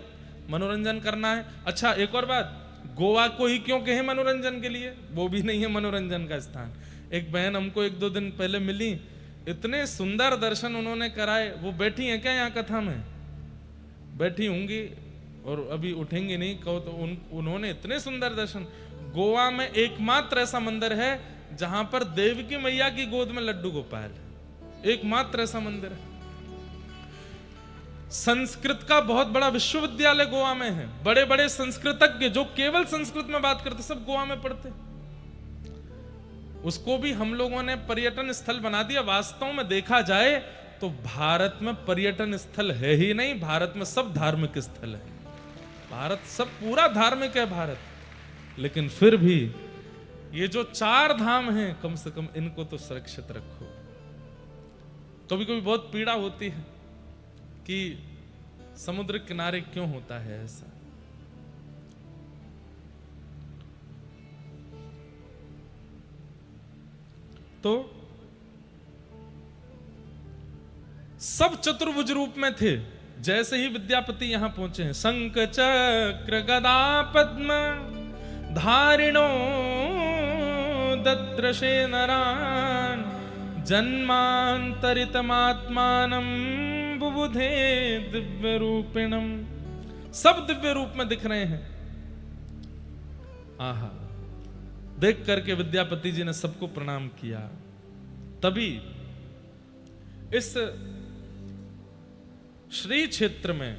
मनोरंजन करना है। अच्छा एक और बात, गोवा को ही क्यों कहे मनोरंजन के लिए, वो भी नहीं है मनोरंजन का स्थान। एक बहन हमको 1-2 दिन पहले मिली, इतने सुंदर दर्शन उन्होंने कराए। वो बैठी हैं क्या यहाँ कथा में? बैठी होंगी और अभी उठेंगे नहीं, कहो तो उन्होंने इतने सुंदर दर्शन। गोवा में एकमात्र ऐसा मंदिर है जहां पर देवकी मैया की गोद में लड्डू गोपाल, एकमात्र ऐसा मंदिर है। संस्कृत का बहुत बड़ा विश्वविद्यालय गोवा में है, बड़े बड़े संस्कृतज्ञ जो केवल संस्कृत में बात करते सब गोवा में पढ़ते। उसको भी हम लोगों ने पर्यटन स्थल बना दिया। वास्तव में देखा जाए तो भारत में पर्यटन स्थल है ही नहीं, भारत में सब धार्मिक स्थल है, भारत सब पूरा धार्मिक है भारत। लेकिन फिर भी ये जो 4 धाम हैं, कम से कम इनको तो सुरक्षित रखो। कभी कभी बहुत पीड़ा होती है कि समुद्र किनारे क्यों होता है ऐसा। तो सब चतुर्भुज रूप में थे। जैसे ही विद्यापति यहां पहुंचे हैं, शंख चक्र गदा पद्म धारिणो दद्रशे नरान जन्मांतरितमात्मानं बुबुधे दिव्य रूपिणम। सब दिव्य रूप में दिख रहे हैं। आहा, देख करके विद्यापति जी ने सबको प्रणाम किया। तभी इस श्री क्षेत्र में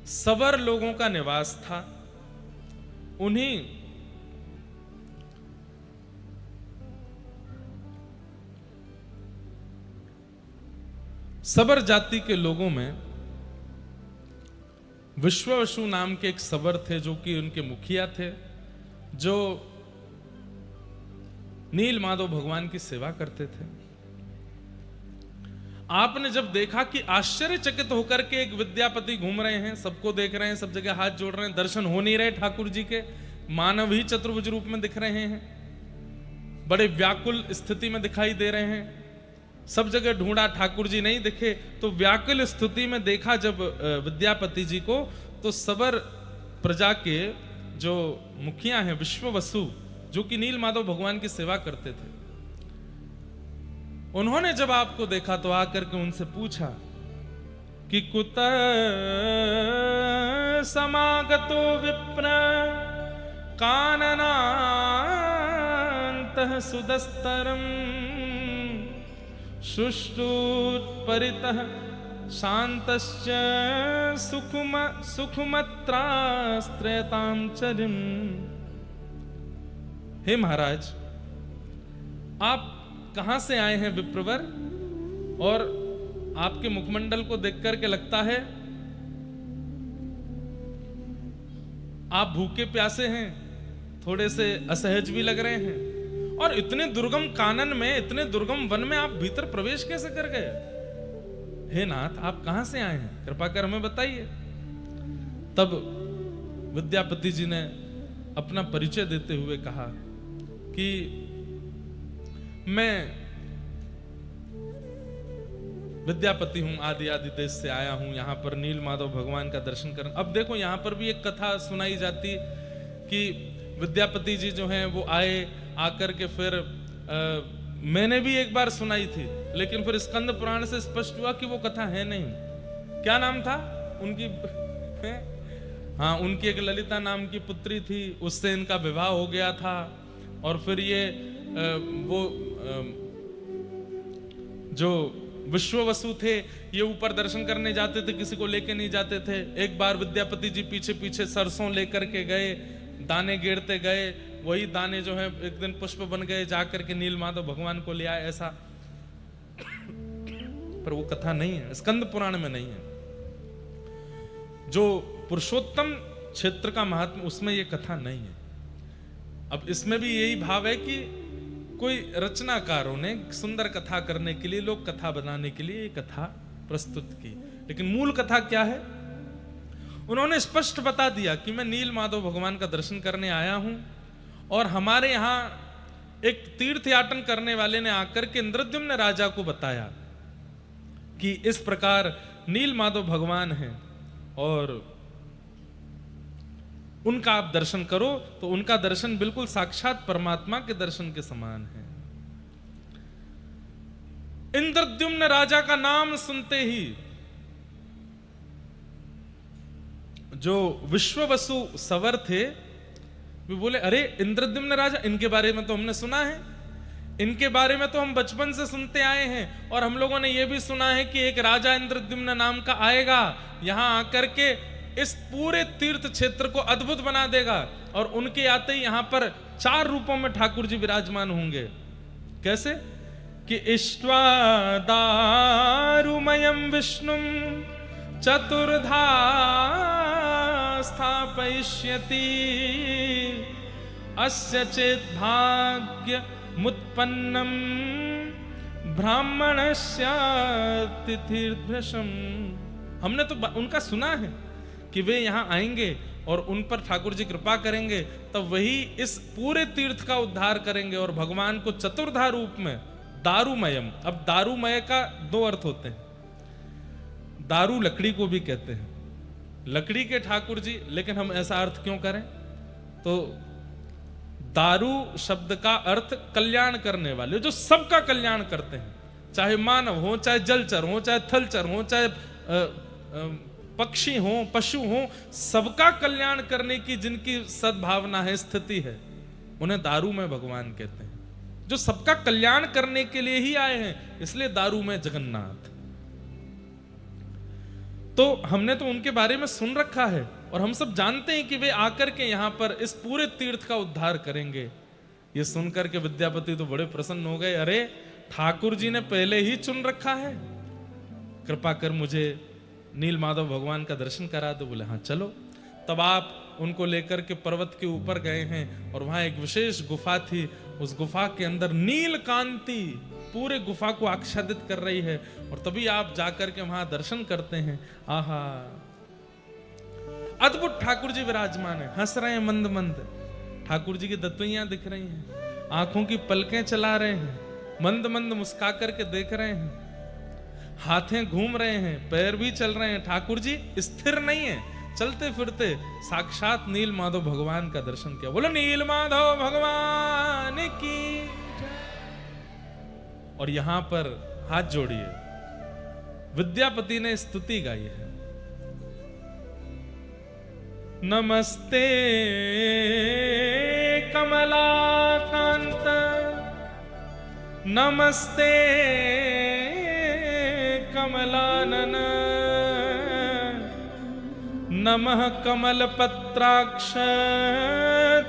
सवर लोगों का निवास था। उन्हीं सबर जाति के लोगों में विश्ववसु नाम के एक सबर थे, जो कि उनके मुखिया थे, जो नील माधव भगवान की सेवा करते थे। आपने जब देखा कि आश्चर्यचकित होकर के एक विद्यापति घूम रहे हैं, सबको देख रहे हैं, सब जगह हाथ जोड़ रहे हैं, दर्शन हो नहीं रहे ठाकुर जी के, मानव ही चतुर्भुज रूप में दिख रहे हैं, बड़े व्याकुल स्थिति में दिखाई दे रहे हैं, सब जगह ढूंढा ठाकुर जी नहीं दिखे, तो व्याकुल स्थिति में देखा जब विद्यापति जी को, तो सबर प्रजा के जो मुखिया हैं विश्ववसु, जो कि नील माधव भगवान की सेवा करते थे, उन्होंने जब आपको देखा तो आकर के उनसे पूछा कि कुतः समागतो विप्र काननान्तः सुदस्तरम् शुश्रूत्परितः शान्तश्च सुखमत्रास्त्रयतां चरिम्। हे महाराज, आप कहां से आए हैं विप्रवर, और आपके मुखमंडल को देख करके लगता है आप भूखे प्यासे हैं, थोड़े से असहज भी लग रहे हैं, और इतने दुर्गम कानन में, इतने दुर्गम वन में आप भीतर प्रवेश कैसे कर गए? हे नाथ, आप कहां से आए हैं, कृपा कर हमें बताइए। तब विद्यापति जी ने अपना परिचय देते हुए कहा कि मैं विद्यापति हूं, आदि आदि देश से आया हूं, यहां पर नील माधव भगवान का दर्शन करने। अब देखो, यहां पर भी एक कथा सुनाई जाती कि विद्यापति जी जो हैं वो आए, आकर के फिर मैंने भी एक बार सुनाई थी, लेकिन फिर स्कंद पुराण से स्पष्ट हुआ कि वो कथा है नहीं। क्या नाम था उनकी? हाँ, उनकी एक ललिता नाम की पुत्री थी, उससे इनका विवाह हो गया था, और फिर ये वो जो विश्ववसु थे, ये ऊपर दर्शन करने जाते थे, किसी को लेके नहीं जाते थे। एक बार विद्यापति जी पीछे पीछे सरसों लेकर के गए, दाने गेरते गए, वही दाने जो है एक दिन पुष्प बन गए, जाकर के नील माधव भगवान को ले आए, ऐसा। पर वो कथा नहीं है, स्कंद पुराण में नहीं है। जो पुरुषोत्तम क्षेत्र का महात्मा, उसमें ये कथा नहीं है। अब इसमें भी यही भाव है कि कोई रचनाकारों ने सुंदर कथा करने के लिए, लोक कथा बनाने के लिए ये कथा प्रस्तुत की, लेकिन मूल कथा क्या है? उन्होंने स्पष्ट बता दिया कि मैं नील माधव भगवान का दर्शन करने आया हूं, और हमारे यहां एक तीर्थयाटन करने वाले ने आकर के इंद्रद्युम्न राजा को बताया कि इस प्रकार नील माधव भगवान हैं और उनका आप दर्शन करो। तो उनका दर्शन बिल्कुल साक्षात परमात्मा के दर्शन के समान है। इंद्रद्युम्न राजा का नाम सुनते ही जो विश्ववसु सवर थे, वे बोले, अरे इंद्रद्युम्न राजा, इनके बारे में तो हमने सुना है, इनके बारे में तो हम बचपन से सुनते आए हैं, और हम लोगों ने यह भी सुना है कि एक राजा इंद्रद्युम्न नाम का आएगा, यहां आकर के इस पूरे तीर्थ क्षेत्र को अद्भुत बना देगा, और उनके आते ही यहां पर 4 रूपों में ठाकुर जी विराजमान होंगे। कैसे? कि इष्ट्वा दारुमयं विष्णुं चतुर्धा स्थापयिष्यति अस्य चेत् भाग्य मुत्पन्नं ब्राह्मणस्य तिथिर्भृशम्। हमने तो उनका सुना है कि वे यहां आएंगे और उन पर ठाकुर जी कृपा करेंगे, तब वही इस पूरे तीर्थ का उद्धार करेंगे, और भगवान को चतुर्धा रूप में दारुमयम। अब दारुमय का 2 अर्थ होते हैं। दारू लकड़ी को भी कहते हैं, लकड़ी के ठाकुर जी, लेकिन हम ऐसा अर्थ क्यों करें? तो दारू शब्द का अर्थ कल्याण करने वाले, जो सबका कल्याण करते हैं, चाहे मानव हो, चाहे जलचर हो, चाहे थलचर हो, चाहे पक्षी हो, पशु हो, सबका कल्याण करने की जिनकी सद्भावना है, स्थिति है, उन्हें दारू में भगवान कहते हैं। जो सबका कल्याण करने के लिए ही आए हैं, इसलिए दारू में जगन्नाथ। तो हमने तो उनके बारे में सुन रखा है, और हम सब जानते हैं कि वे आकर के यहां पर इस पूरे तीर्थ का उद्धार करेंगे। ये सुनकर के विद्यापति तो बड़े प्रसन्न हो गए। अरे ठाकुर जी ने पहले ही चुन रखा है, कृपा कर मुझे नील माधव भगवान का दर्शन करा दो। बोले हाँ चलो। तब आप उनको लेकर के पर्वत के ऊपर गए हैं और वहां एक विशेष गुफा थी। उस गुफा के अंदर नील कांति पूरे गुफा को आच्छादित कर रही है और तभी आप जाकर के वहां दर्शन करते हैं। आहा, अद्भुत ठाकुर जी विराजमान है, हंस रहे हैं मंद मंद। ठाकुर जी की दतुइयां दिख रही हैं, आंखों की पलकें चला रहे हैं, मंद मंद मुस्का करके देख रहे हैं, हाथें घूम रहे हैं, पैर भी चल रहे हैं। ठाकुर जी स्थिर नहीं है, चलते फिरते साक्षात नील माधव भगवान का दर्शन किया। बोलो नील माधव भगवान की। और यहां पर हाथ जोड़िए, विद्यापति ने स्तुति गाई है। नमस्ते कमलाकांत, नमस्ते कमलानन, नमः कमलपत्राक्ष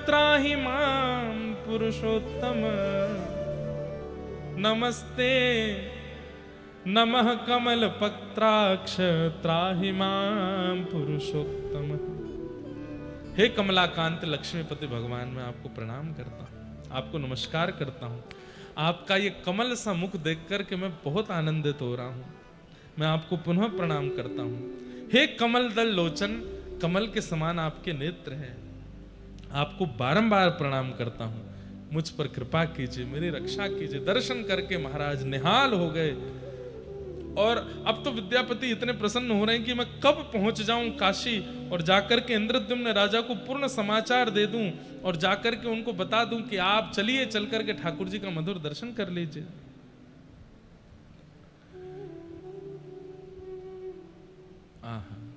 त्राहि मां पुरुषोत्तम। नमस्ते नमः कमलपत्राक्ष त्राहि मां पुरुषोत्तम। हे कमलाकांत लक्ष्मीपति भगवान, मैं आपको प्रणाम करता हूँ, आपको नमस्कार करता हूँ। आपका ये कमल सा मुख देख करके मैं बहुत आनंदित हो रहा हूँ। मैं आपको पुनः प्रणाम करता हूँ। हे कमल दल लोचन, कमल के समान आपके नेत्र हैं। आपको बारंबार प्रणाम करता हूँ। मुझ पर कृपा कीजिए, मेरी रक्षा कीजिए। दर्शन करके महाराज निहाल हो गए और अब तो विद्यापति इतने प्रसन्न हो रहे हैं कि मैं कब पहुंच जाऊं काशी और जाकर के इंद्रद्युम्न राजा को पूर्ण समाचार दे दूं और जाकर के उनको बता दूं कि आप चलिए, चल करके ठाकुर जी का मधुर दर्शन कर लीजिए।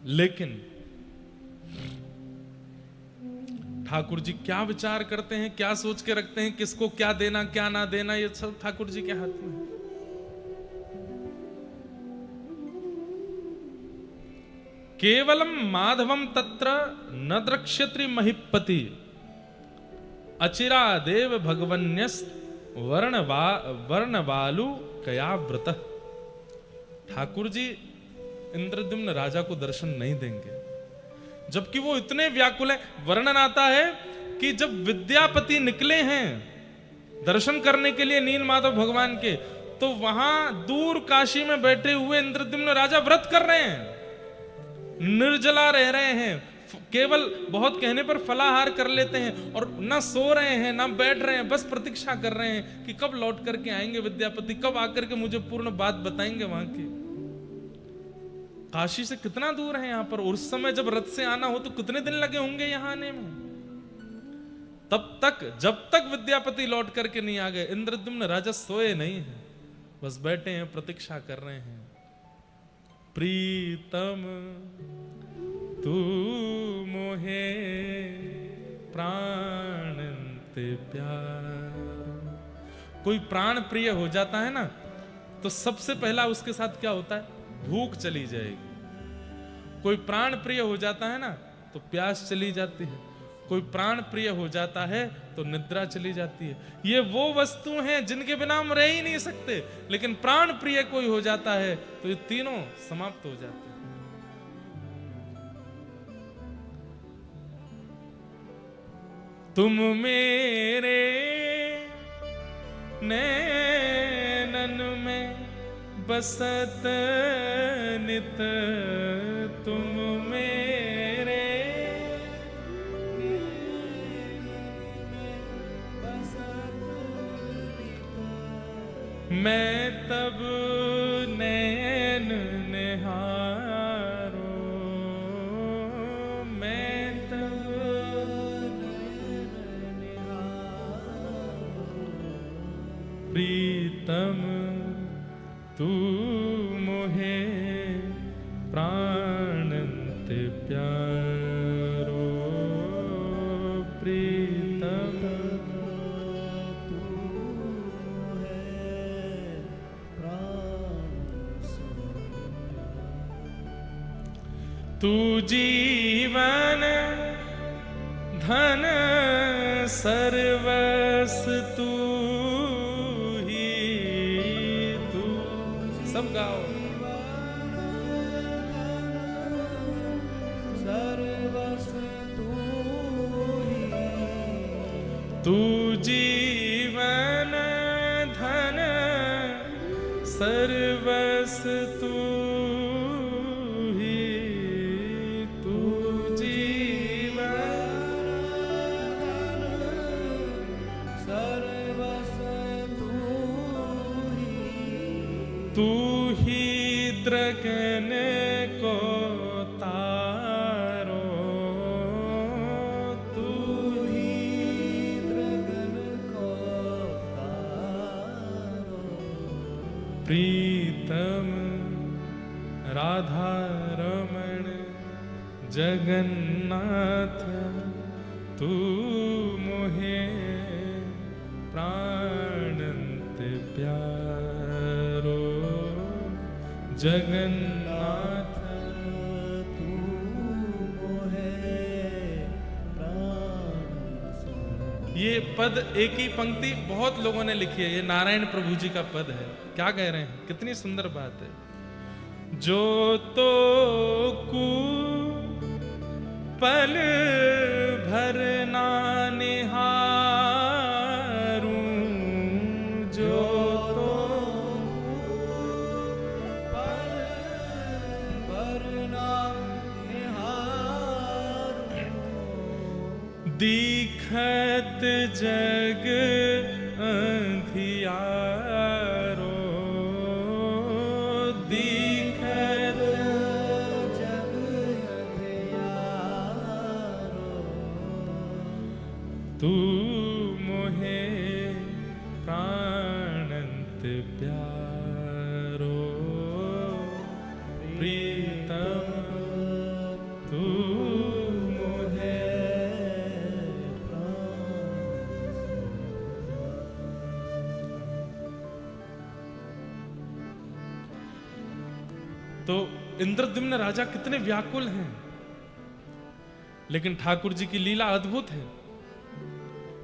लेकिन ठाकुर जी क्या विचार करते हैं, क्या सोच के रखते हैं, किसको क्या देना क्या ना देना, ये सब ठाकुर जी के हाथ में है। केवलम माधवम तत्र न द्रक्ष्यति महिपति, अचिरा देव भगवन्यस्त वर्णवालु कयाव्रत। ठाकुर जी इंद्रद्युम्न राजा को दर्शन नहीं देंगे, जबकि वो इतने व्याकुल हैं। वर्णन आता है कि जब विद्यापति निकले हैं दर्शन करने के लिए नील माधव भगवान के, तो वहां दूर काशी में बैठे हुए इंद्रद्युम्न राजा व्रत कर रहे हैं, निर्जला रह रहे हैं, केवल बहुत कहने पर फलाहार कर लेते हैं और ना सो रहे हैं ना बैठ रहे हैं, बस प्रतीक्षा कर रहे हैं कि कब लौट करके आएंगे विद्यापति, कब आकर के मुझे पूर्ण बात बताएंगे वहां की। काशी से कितना दूर है यहाँ पर, और उस समय जब रथ से आना हो तो कितने दिन लगे होंगे यहाँ आने में। तब तक जब तक विद्यापति लौट करके नहीं आ गए, इंद्रद्युम्न राजा सोए नहीं है, बस बैठे हैं, प्रतीक्षा कर रहे हैं। प्रीतम तू मोहे प्राण ते प्यार। कोई प्राण प्रिय हो जाता है ना, तो सबसे पहला उसके साथ क्या होता है, भूख चली जाएगी। कोई प्राण प्रिय हो जाता है ना तो प्यास चली जाती है, कोई प्राण प्रिय हो जाता है तो निद्रा चली जाती है। ये वो वस्तु हैं जिनके बिना हम रह ही नहीं सकते, लेकिन प्राण प्रिय कोई हो जाता है तो ये तीनों समाप्त हो जाते हैं। तुम मेरे नैनन में बसत नित, तुम मेरे मैं तब नैन निहारो, मैं तब प्रीतम तू मोहे प्राणंत प्यारो, प्रीतम तू जीवन धन सर्वस तू ही, तू सब गाओ। तू जीवन धन सर्वस तू ही, तू जीवन सर्वस तू ही द्रगन को तारो, तू ही द्रगन को तारो। प्रीतम राधा रमण जगन्नाथ तू मोहे प्राणंत प्यारो, जगन्नाथ तू मोहे प्राण सो। ये पद एक ही पंक्ति बहुत लोगों ने लिखी है। ये नारायण प्रभु जी का पद है। क्या कह रहे हैं, कितनी सुंदर बात है। जो तो कु पल भर ना निहारूं, जो तो दीखत जग अंधियारो, दीखत जग अंधियारो। तू मोहे प्राणंत प्यारो, प्रीतम तू मोहे। तो इंद्रद्युम्न राजा कितने व्याकुल हैं, लेकिन ठाकुर जी की लीला अद्भुत है।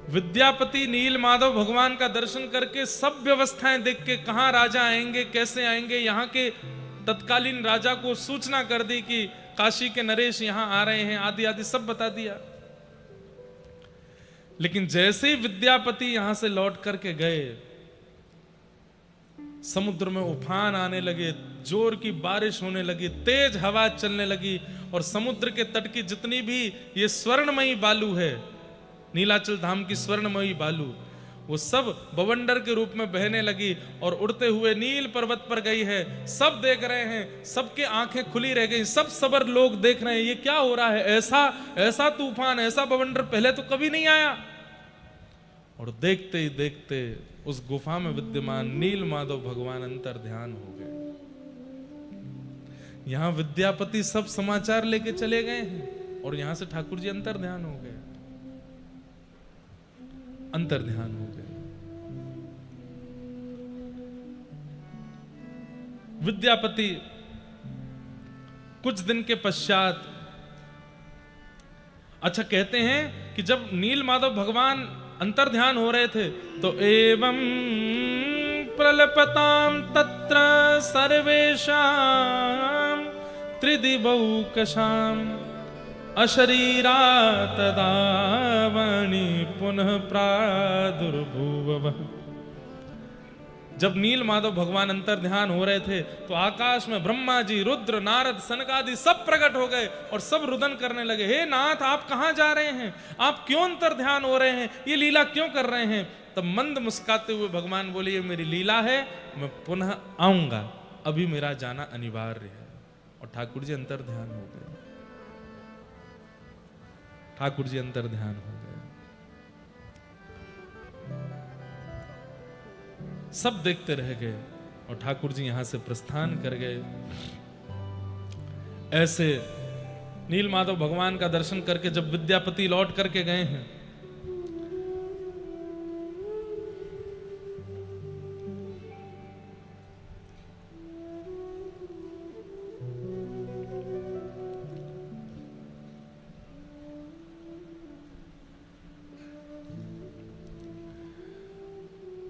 विद्यापति नील माधव भगवान का दर्शन करके सब व्यवस्थाएं देख के कहां राजा आएंगे, कैसे आएंगे, यहां के तत्कालीन राजा को सूचना कर दी कि काशी के नरेश यहां आ रहे हैं, आदि आदि सब बता दिया। लेकिन जैसे ही विद्यापति यहां से लौट करके गए, समुद्र में उफान आने लगे, जोर की बारिश होने लगी, तेज हवा चलने लगी, और समुद्र के तट की जितनी भी ये स्वर्णमयी बालू है, नीलाचल धाम की स्वर्णमयी बालू, वो सब बवंडर के रूप में बहने लगी और उड़ते हुए नील पर्वत पर गई है। सब देख रहे हैं, सबके आंखें खुली रह गई, सब सबर लोग देख रहे हैं ये क्या हो रहा है, ऐसा ऐसा तूफान, ऐसा बवंडर पहले तो कभी नहीं आया। और देखते ही देखते उस गुफा में विद्यमान नील माधव भगवान अंतर ध्यान हो गए। यहां विद्यापति सब समाचार लेके चले गए हैं और यहां से ठाकुर जी अंतर ध्यान हो गए, अंतर ध्यान हो गए। विद्यापति कुछ दिन के पश्चात, अच्छा कहते हैं कि जब नील माधव भगवान अंतर ध्यान हो रहे थे तो एवं प्रलपताम तत्र सर्वेषां त्रिदिवौकशाम अशरीरा तदावणि पुनः प्रादुर्भुवः। जब नील माधव भगवान अंतर ध्यान हो रहे थे तो आकाश में ब्रह्मा जी, रुद्र, नारद, सनकादि सब प्रकट हो गए और सब रुदन करने लगे, हे नाथ आप कहां जा रहे हैं, आप क्यों अंतर ध्यान हो रहे हैं, ये लीला क्यों कर रहे हैं। तब मंद मुस्काते हुए भगवान बोले, ये मेरी लीला है, मैं पुनः आऊंगा, अभी मेरा जाना अनिवार्य है। और ठाकुर जी अंतर ध्यान हो गए, ठाकुर जी अंतर ध्यान हो गए। सब देखते रह गए और ठाकुर जी यहां से प्रस्थान कर गए। ऐसे नील माधव भगवान का दर्शन करके जब विद्यापति लौट करके गए हैं,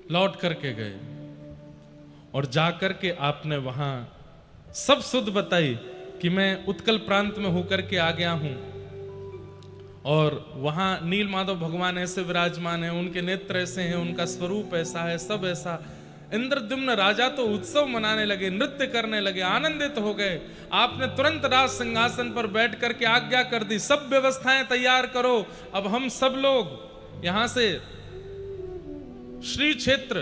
लौट करके गए और जाकर के आपने वहां सब सुध बताई कि मैं उत्कल प्रांत में होकर के आ गया हूं और वहां नील माधव भगवान ऐसे विराजमान है, उनके नेत्र ऐसे हैं, उनका स्वरूप ऐसा है, सब ऐसा। इंद्रद्युम्न राजा तो उत्सव मनाने लगे, नृत्य करने लगे, आनंदित हो गए। आपने तुरंत राज सिंहासन पर बैठ करके आज्ञा कर दी, सब व्यवस्थाएं तैयार करो, अब हम सब लोग यहां से श्री क्षेत्र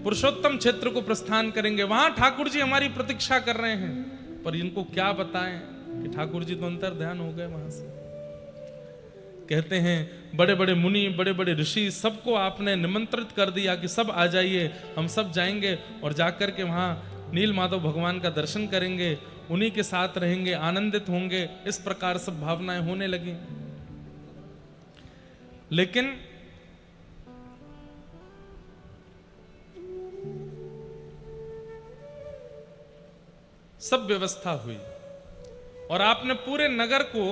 पुरुषोत्तम क्षेत्र को प्रस्थान करेंगे। वहां ठाकुर जी हमारी प्रतीक्षा कर रहे हैं। पर इनको क्या बताएं कि ठाकुर जी तो अंतर ध्यान हो गए वहां से। कहते हैं बड़े बड़े मुनि, बड़े बड़े ऋषि, सबको आपने निमंत्रित कर दिया कि सब आ जाइए, हम सब जाएंगे और जाकर के वहां नील माधव भगवान का दर्शन करेंगे, उन्हीं के साथ रहेंगे, आनंदित होंगे। इस प्रकार सब भावनाएं होने लगी। लेकिन सब व्यवस्था हुई और आपने पूरे नगर को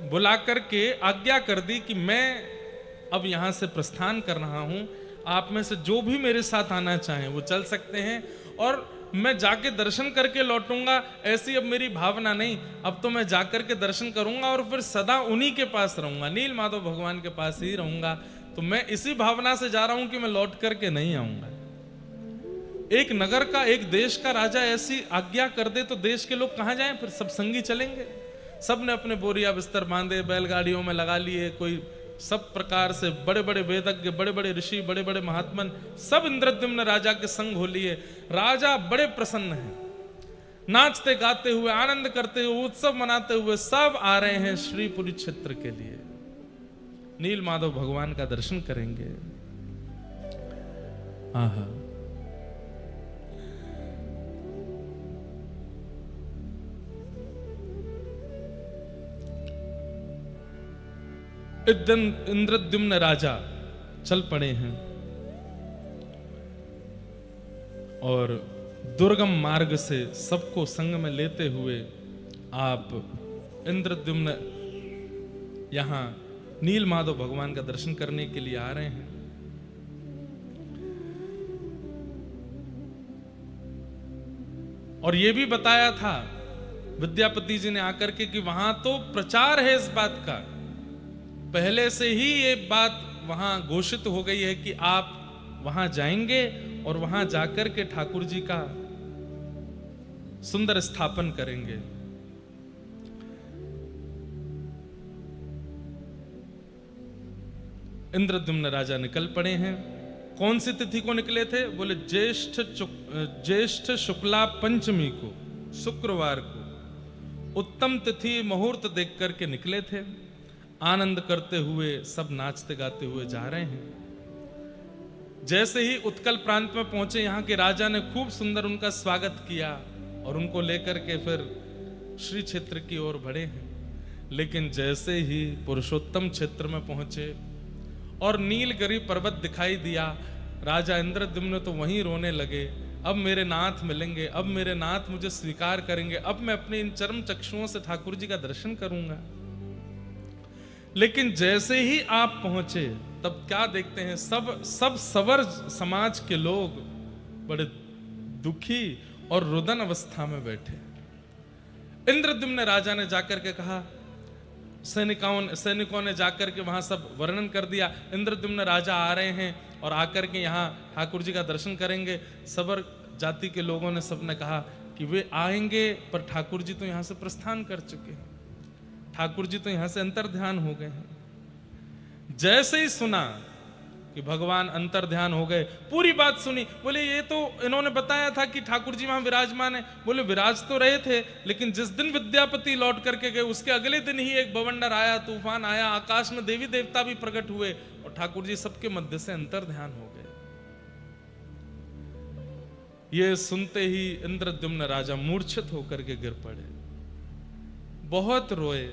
बुला करके आज्ञा कर दी कि मैं अब यहां से प्रस्थान कर रहा हूं, आप में से जो भी मेरे साथ आना चाहें वो चल सकते हैं, और मैं जाके दर्शन करके लौटूंगा ऐसी अब मेरी भावना नहीं। अब तो मैं जाकर के दर्शन करूंगा और फिर सदा उन्हीं के पास रहूंगा, नील माधव भगवान के पास ही रहूंगा। तो मैं इसी भावना से जा रहा हूं कि मैं लौट करके नहीं आऊंगा। एक नगर का, एक देश का राजा ऐसी आज्ञा कर दे तो देश के लोग कहां जाएं? फिर सब संगी चलेंगे। सब ने अपने बोरिया बिस्तर बांधे, बैलगाड़ियों में लगा लिए, कोई सब प्रकार से बड़े बड़े वेदज्ञ, बड़े बड़े ऋषि, बड़े बड़े महात्मन सब इंद्रद्युम्न राजा के संग हो लिए। राजा बड़े प्रसन्न हैं, नाचते गाते हुए, आनंद करते हुए, उत्सव मनाते हुए सब आ रहे हैं श्रीपुरी क्षेत्र के लिए, नील माधव भगवान का दर्शन करेंगे। आहा, एक दिन इंद्रद्युम्न राजा चल पड़े हैं और दुर्गम मार्ग से सबको संग में लेते हुए आप इंद्रद्युम्न यहां नील माधव भगवान का दर्शन करने के लिए आ रहे हैं। और यह भी बताया था विद्यापति जी ने आकर के कि वहां तो प्रचार है इस बात का, पहले से ही ये बात वहां घोषित हो गई है कि आप वहां जाएंगे और वहां जाकर के ठाकुर जी का सुंदर स्थापन करेंगे। इंद्रद्युम्न राजा निकल पड़े हैं। कौन सी तिथि को निकले थे? बोले ज्येष्ठ शुक्ला पंचमी को, शुक्रवार को उत्तम तिथि मुहूर्त देख करके निकले थे। आनंद करते हुए सब नाचते गाते हुए जा रहे हैं। जैसे ही उत्कल प्रांत में पहुंचे, यहाँ के राजा ने खूब सुंदर उनका स्वागत किया और उनको लेकर के फिर श्री क्षेत्र की ओर बढ़े हैं। लेकिन जैसे ही पुरुषोत्तम क्षेत्र में पहुंचे और नीलगिरी पर्वत दिखाई दिया, राजा इंद्रद्युम्न तो वहीं रोने लगे। अब मेरे नाथ मिलेंगे, अब मेरे नाथ मुझे स्वीकार करेंगे, अब मैं अपने इन चरम चक्षुओं से ठाकुर जी का दर्शन करूंगा। लेकिन जैसे ही आप पहुंचे तब क्या देखते हैं? सब सवर समाज के लोग बड़े दुखी और रुदन अवस्था में बैठे। इंद्रद्युम्न राजा ने जाकर के कहा, सैनिकों ने जाकर के वहां सब वर्णन कर दिया, इंद्रद्युम्न राजा आ रहे हैं और आकर के यहाँ ठाकुर जी का दर्शन करेंगे। सबर जाति के लोगों ने सबने कहा कि वे आएंगे, पर ठाकुर जी तो यहाँ से प्रस्थान कर चुके हैं, ठाकुर जी तो यहां से अंतर ध्यान हो गए हैं। जैसे ही सुना कि भगवान अंतर ध्यान हो गए, पूरी बात सुनी। बोले ये तो इन्होंने बताया था कि ठाकुर जी वहां विराजमान है। बोले विराज तो रहे थे, लेकिन जिस दिन विद्यापति लौट करके गए उसके अगले दिन ही एक बवंडर आया, तूफान आया, आकाश में देवी देवता भी प्रकट हुए और ठाकुर जी सबके मध्य से अंतर ध्यान हो गए। ये सुनते ही इंद्रद्युम्न राजा मूर्छित होकर के गिर पड़े, बहुत रोए,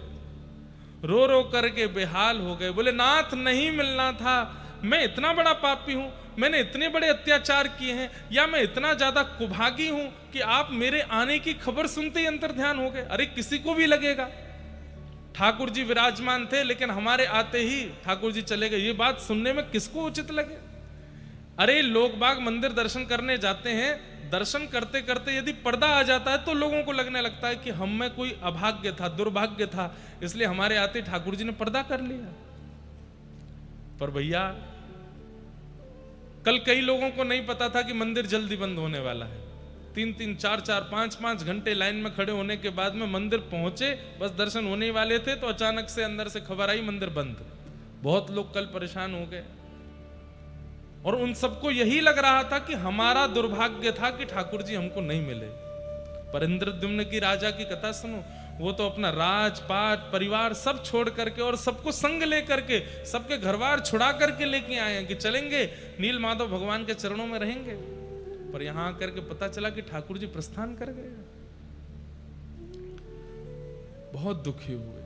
रो रो करके बेहाल हो गए। बोले नाथ नहीं मिलना था, मैं इतना बड़ा पापी हूं, मैंने इतने बड़े अत्याचार किए हैं, या मैं इतना ज्यादा कुभागी हूं कि आप मेरे आने की खबर सुनते ही अंतर ध्यान हो गए। अरे किसी को भी लगेगा, ठाकुर जी विराजमान थे लेकिन हमारे आते ही ठाकुर जी चले गए, ये बात सुनने में किसको उचित लगे? अरे लोग बाग मंदिर दर्शन करने जाते हैं, दर्शन करते करते यदि पर्दा आ जाता है तो लोगों को लगने लगता है कि हम में कोई अभाग्य था, दुर्भाग्य था, इसलिए हमारे आते ठाकुर जी ने पर्दा कर लिया। पर भैया कल कई लोगों को नहीं पता था कि मंदिर जल्दी बंद होने वाला है। 3-3, 4-4, 5-5 घंटे लाइन में खड़े होने के बाद में मंदिर पहुंचे, बस दर्शन होने वाले थे तो अचानक से अंदर से खबर आई मंदिर बंद। बहुत लोग कल परेशान हो गए और उन सबको यही लग रहा था कि हमारा दुर्भाग्य था कि ठाकुर जी हमको नहीं मिले। पर इंद्रद्युम्न की राजा की कथा सुनो, वो तो अपना राजपाट परिवार सब छोड़ करके और सबको संग लेकर के, सबके घरवार छुड़ा करके लेके आए हैं कि चलेंगे नील माधव भगवान के चरणों में रहेंगे। पर यहां आकर के पता चला कि ठाकुर जी प्रस्थान कर गए। बहुत दुखी हुए,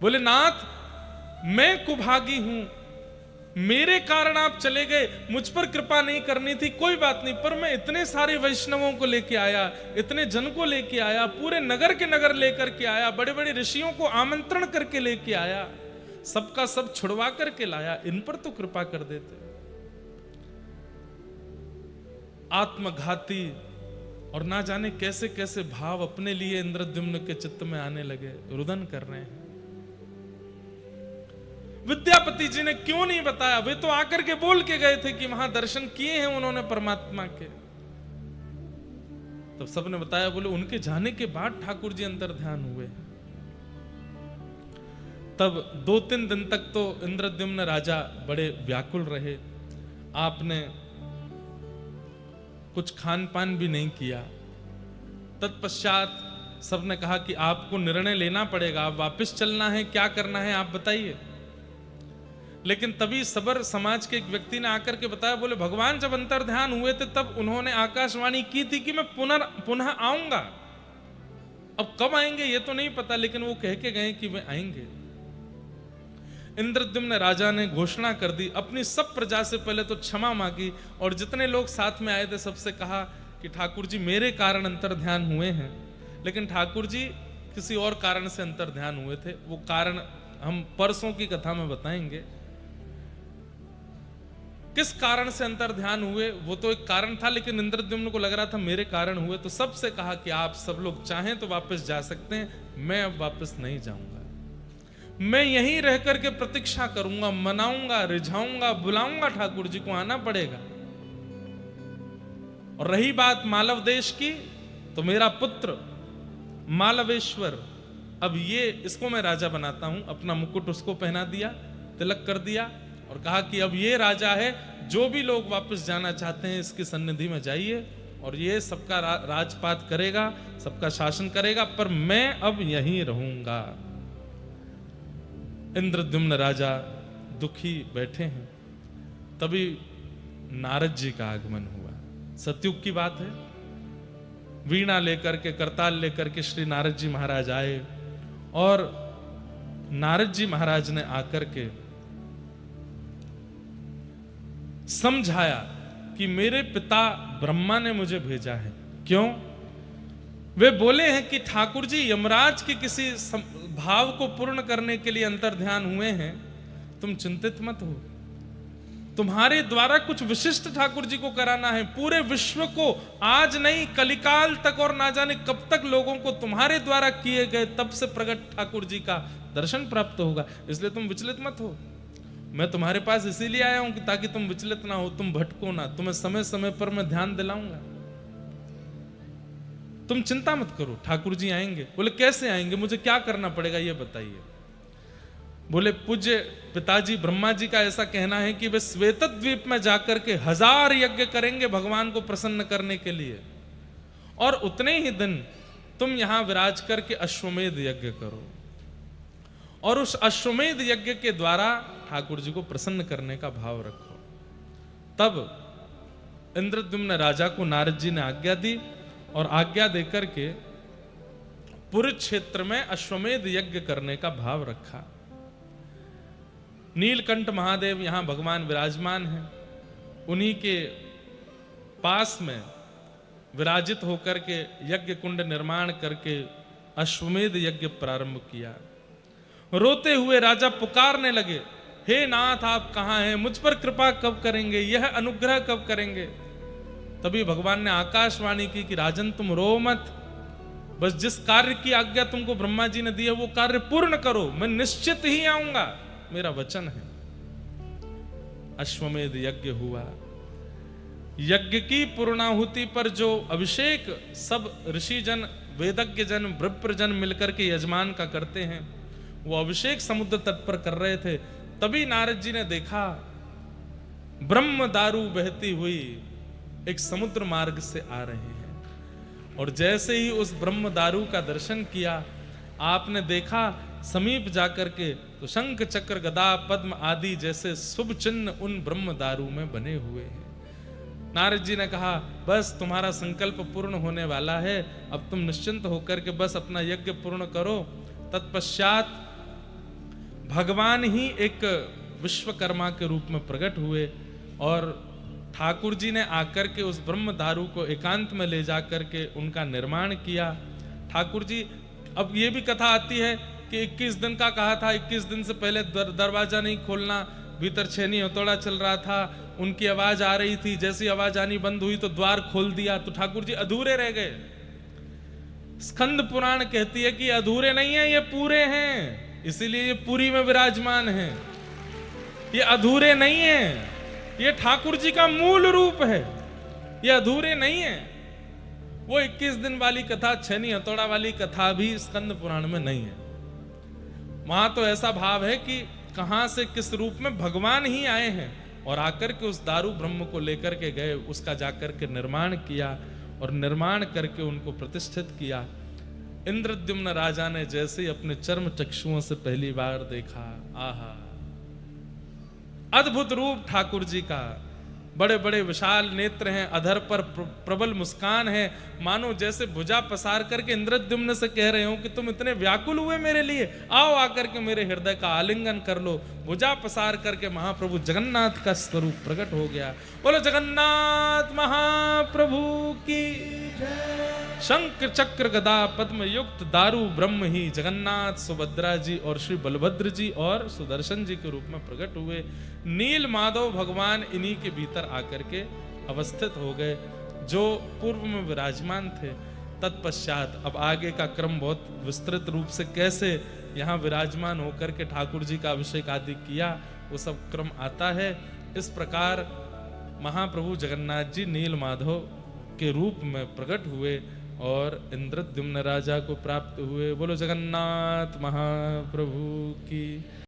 बोले नाथ मैं कुभागी हूं, मेरे कारण आप चले गए, मुझ पर कृपा नहीं करनी थी कोई बात नहीं, पर मैं इतने सारे वैष्णवों को लेके आया, इतने जन को लेके आया, पूरे नगर के नगर लेकर के आया, बड़े बड़े ऋषियों को आमंत्रण करके लेके आया, सबका सब छुड़वा करके लाया, इन पर तो कृपा कर देते। आत्मघाती और ना जाने कैसे कैसे भाव अपने लिए इंद्रद्युम्न के चित्त में आने लगे, रुदन कर रहे हैं। विद्यापति जी ने क्यों नहीं बताया? वे तो आकर के बोल के गए थे कि वहां दर्शन किए हैं उन्होंने परमात्मा के। तब सबने बताया, बोले उनके जाने के बाद ठाकुर जी अंतर ध्यान हुए। तब 2-3 दिन तक तो इंद्रद्युम्न राजा बड़े व्याकुल रहे। आपने कुछ खान पान भी नहीं किया। तत्पश्चात सबने कहा कि आपको निर्णय लेना पड़ेगा, आप वापस चलना है, क्या करना है आप बताइए। लेकिन तभी सबर समाज के एक व्यक्ति ने आकर के बताया, बोले भगवान जब अंतर ध्यान हुए थे तब उन्होंने आकाशवाणी की थी कि मैं पुनः आऊंगा। अब कब आएंगे ये तो नहीं पता, लेकिन वो कह के गए कि वे आएंगे। इंद्रद्युम्न राजा ने घोषणा कर दी, अपनी सब प्रजा से पहले तो क्षमा मांगी और जितने लोग साथ में आए थे सबसे कहा कि ठाकुर जी मेरे कारण अंतर ध्यान हुए हैं, लेकिन ठाकुर जी किसी और कारण से अंतर ध्यान हुए थे। वो कारण हम परसों की कथा में बताएंगे। किस कारण से अंतर ध्यान हुए वो तो एक कारण था, लेकिन इंद्रद्युम्न को लग रहा था मेरे कारण हुए, तो सबसे कहा कि आप सब लोग चाहें तो वापस जा सकते हैं, मैं अब वापस नहीं जाऊंगा, मैं यहीं रह करके प्रतीक्षा करूंगा, मनाऊंगा, रिझाऊंगा, बुलाऊंगा, ठाकुर जी को आना पड़ेगा। और रही बात मालव देश की, तो मेरा पुत्र मालवेश्वर, अब ये इसको मैं राजा बनाता हूं, अपना मुकुट उसको पहना दिया, तिलक कर दिया और कहा कि अब ये राजा है, जो भी लोग वापस जाना चाहते हैं इसकी सन्निधि में जाइए और ये सबका राजपाट करेगा, सबका शासन करेगा, पर मैं अब यहीं रहूंगा। इंद्रद्युम्न राजा दुखी बैठे हैं, तभी नारद जी का आगमन हुआ। सतयुग की बात है। वीणा लेकर के, करताल लेकर के श्री नारद जी महाराज आए और नारद जी महाराज ने आकर के समझाया कि मेरे पिता ब्रह्मा ने मुझे भेजा है। क्यों? वे बोले हैं कि ठाकुर जी यमराज के किसी भाव को पूर्ण करने के लिए अंतर ध्यान हुए हैं, तुम चिंतित मत हो, तुम्हारे द्वारा कुछ विशिष्ट ठाकुर जी को कराना है। पूरे विश्व को आज नहीं कलिकाल तक और ना जाने कब तक लोगों को तुम्हारे द्वारा किए गए तब से प्रकट ठाकुर जी का दर्शन प्राप्त होगा, इसलिए तुम विचलित मत हो। मैं तुम्हारे पास इसीलिए आया हूं कि ताकि तुम विचलित ना हो, तुम भटको ना, तुम्हें समय समय पर मैं ध्यान दिलाऊंगा, तुम चिंता मत करो, ठाकुर जी आएंगे। बोले कैसे आएंगे, मुझे क्या करना पड़ेगा ये बताइए। बोले पूज्य पिताजी ब्रह्मा जी का ऐसा कहना है कि वे श्वेत द्वीप में जाकर के 1000 यज्ञ करेंगे भगवान को प्रसन्न करने के लिए, और उतने ही दिन तुम यहां विराज करके अश्वमेध यज्ञ करो और उस अश्वमेध यज्ञ के द्वारा ठाकुर जी को प्रसन्न करने का भाव रखो। तब इंद्रद्युम्न राजा को नारद जी ने आज्ञा दी और आज्ञा देकर के पुरी क्षेत्र में अश्वमेध यज्ञ करने का भाव रखा। नीलकंठ महादेव यहां भगवान विराजमान हैं, उन्हीं के पास में विराजित होकर के यज्ञ कुंड निर्माण करके अश्वमेध यज्ञ प्रारंभ किया। रोते हुए राजा पुकारने लगे, हे नाथ आप कहां हैं, मुझ पर कृपा कब करेंगे, यह अनुग्रह कब करेंगे। तभी भगवान ने आकाशवाणी की कि राजन तुम रो मत, बस जिस कार्य की आज्ञा तुमको ब्रह्मा जी ने दी है वो कार्य पूर्ण करो, मैं निश्चित ही आऊंगा। मेरा वचन है। अश्वमेध यज्ञ हुआ। यज्ञ की पूर्णाहुति पर जो अभिषेक सब ऋषि जन, वेदज्ञ जन, विप्र जन मिलकर के यजमान का करते हैं, वो अभिषेक समुद्र तट पर कर रहे थे। तभी नारद जी ने देखा ब्रह्म दारू बहती हुई एक समुद्र मार्ग से आ रहे हैं। और जैसे ही उस ब्रह्म दारू का दर्शन किया, आपने देखा समीप जाकर के तो शंख चक्र गदा पद्म आदि जैसे शुभ चिन्ह उन ब्रह्म दारू में बने हुए हैं। नारद जी ने कहा, बस तुम्हारा संकल्प पूर्ण होने वाला है, अब तुम निश्चिंत होकर के बस अपना यज्ञ पूर्ण करो। तत्पश्चात भगवान ही एक विश्वकर्मा के रूप में प्रकट हुए और ठाकुर जी ने आकर के उस ब्रह्म दारू को एकांत में ले जाकर के उनका निर्माण किया। ठाकुर जी, अब ये भी कथा आती है कि 21 दिन का कहा था, 21 दिन से पहले दरवाजा नहीं खोलना, भीतर छेनी हथौड़ा चल रहा था, उनकी आवाज आ रही थी, जैसी आवाज आनी बंद हुई तो द्वार खोल दिया, तो ठाकुर जी अधूरे रह गए। स्कंद पुराण कहती है कि अधूरे नहीं है, ये पूरे हैं, इसीलिए ये पुरी में विराजमान है। ये अधूरे नहीं है, ये ठाकुर जी का मूल रूप है, ये अधूरे नहीं है। वो 21 दिन वाली कथा, छेनी हथौड़ा वाली कथा भी स्कंद पुराण में नहीं है। वहां तो ऐसा भाव है कि कहां से किस रूप में भगवान ही आए हैं और आकर के उस दारू ब्रह्म को लेकर के गए, उसका जाकर के निर्माण किया और निर्माण करके उनको प्रतिष्ठित किया। इंद्रद्युम्न राजा ने जैसे ही अपने चर्म चक्षुओं से पहली बार देखा, आहा, अद्भुत रूप ठाकुर जी का, बड़े बड़े विशाल नेत्र हैं, अधर पर प्रबल मुस्कान है, मानो जैसे भुजा पसार करके इंद्रद्युम्न से कह रहे हो कि तुम इतने व्याकुल हुए मेरे लिए, आओ आकर के मेरे हृदय का आलिंगन कर लो। भुजा पसार करके महाप्रभु जगन्नाथ का स्वरूप प्रकट हो गया। बोलो जगन्नाथ महाप्रभु की। शंख चक्र गदा पद्म युक्त दारू ब्रह्म ही जगन्नाथ, सुभद्रा जी और श्री बलभद्र जी और सुदर्शन जी के रूप में प्रकट हुए। नील माधव भगवान इन्हीं के भीतर आकर के अवस्थित हो गए, जो पूर्व में विराजमान थे। तत्पश्चात अब आगे का क्रम बहुत विस्तृत रूप से कैसे यहाँ विराजमान होकर के ठाकुर जी का अभिषेक आदि किया, वो सब क्रम आता है। इस प्रकार महाप्रभु जगन्नाथ जी नील माधव के रूप में प्रकट हुए और इंद्रद्युम्न राजा को प्राप्त हुए। बोलो जगन्नाथ महाप्रभु की।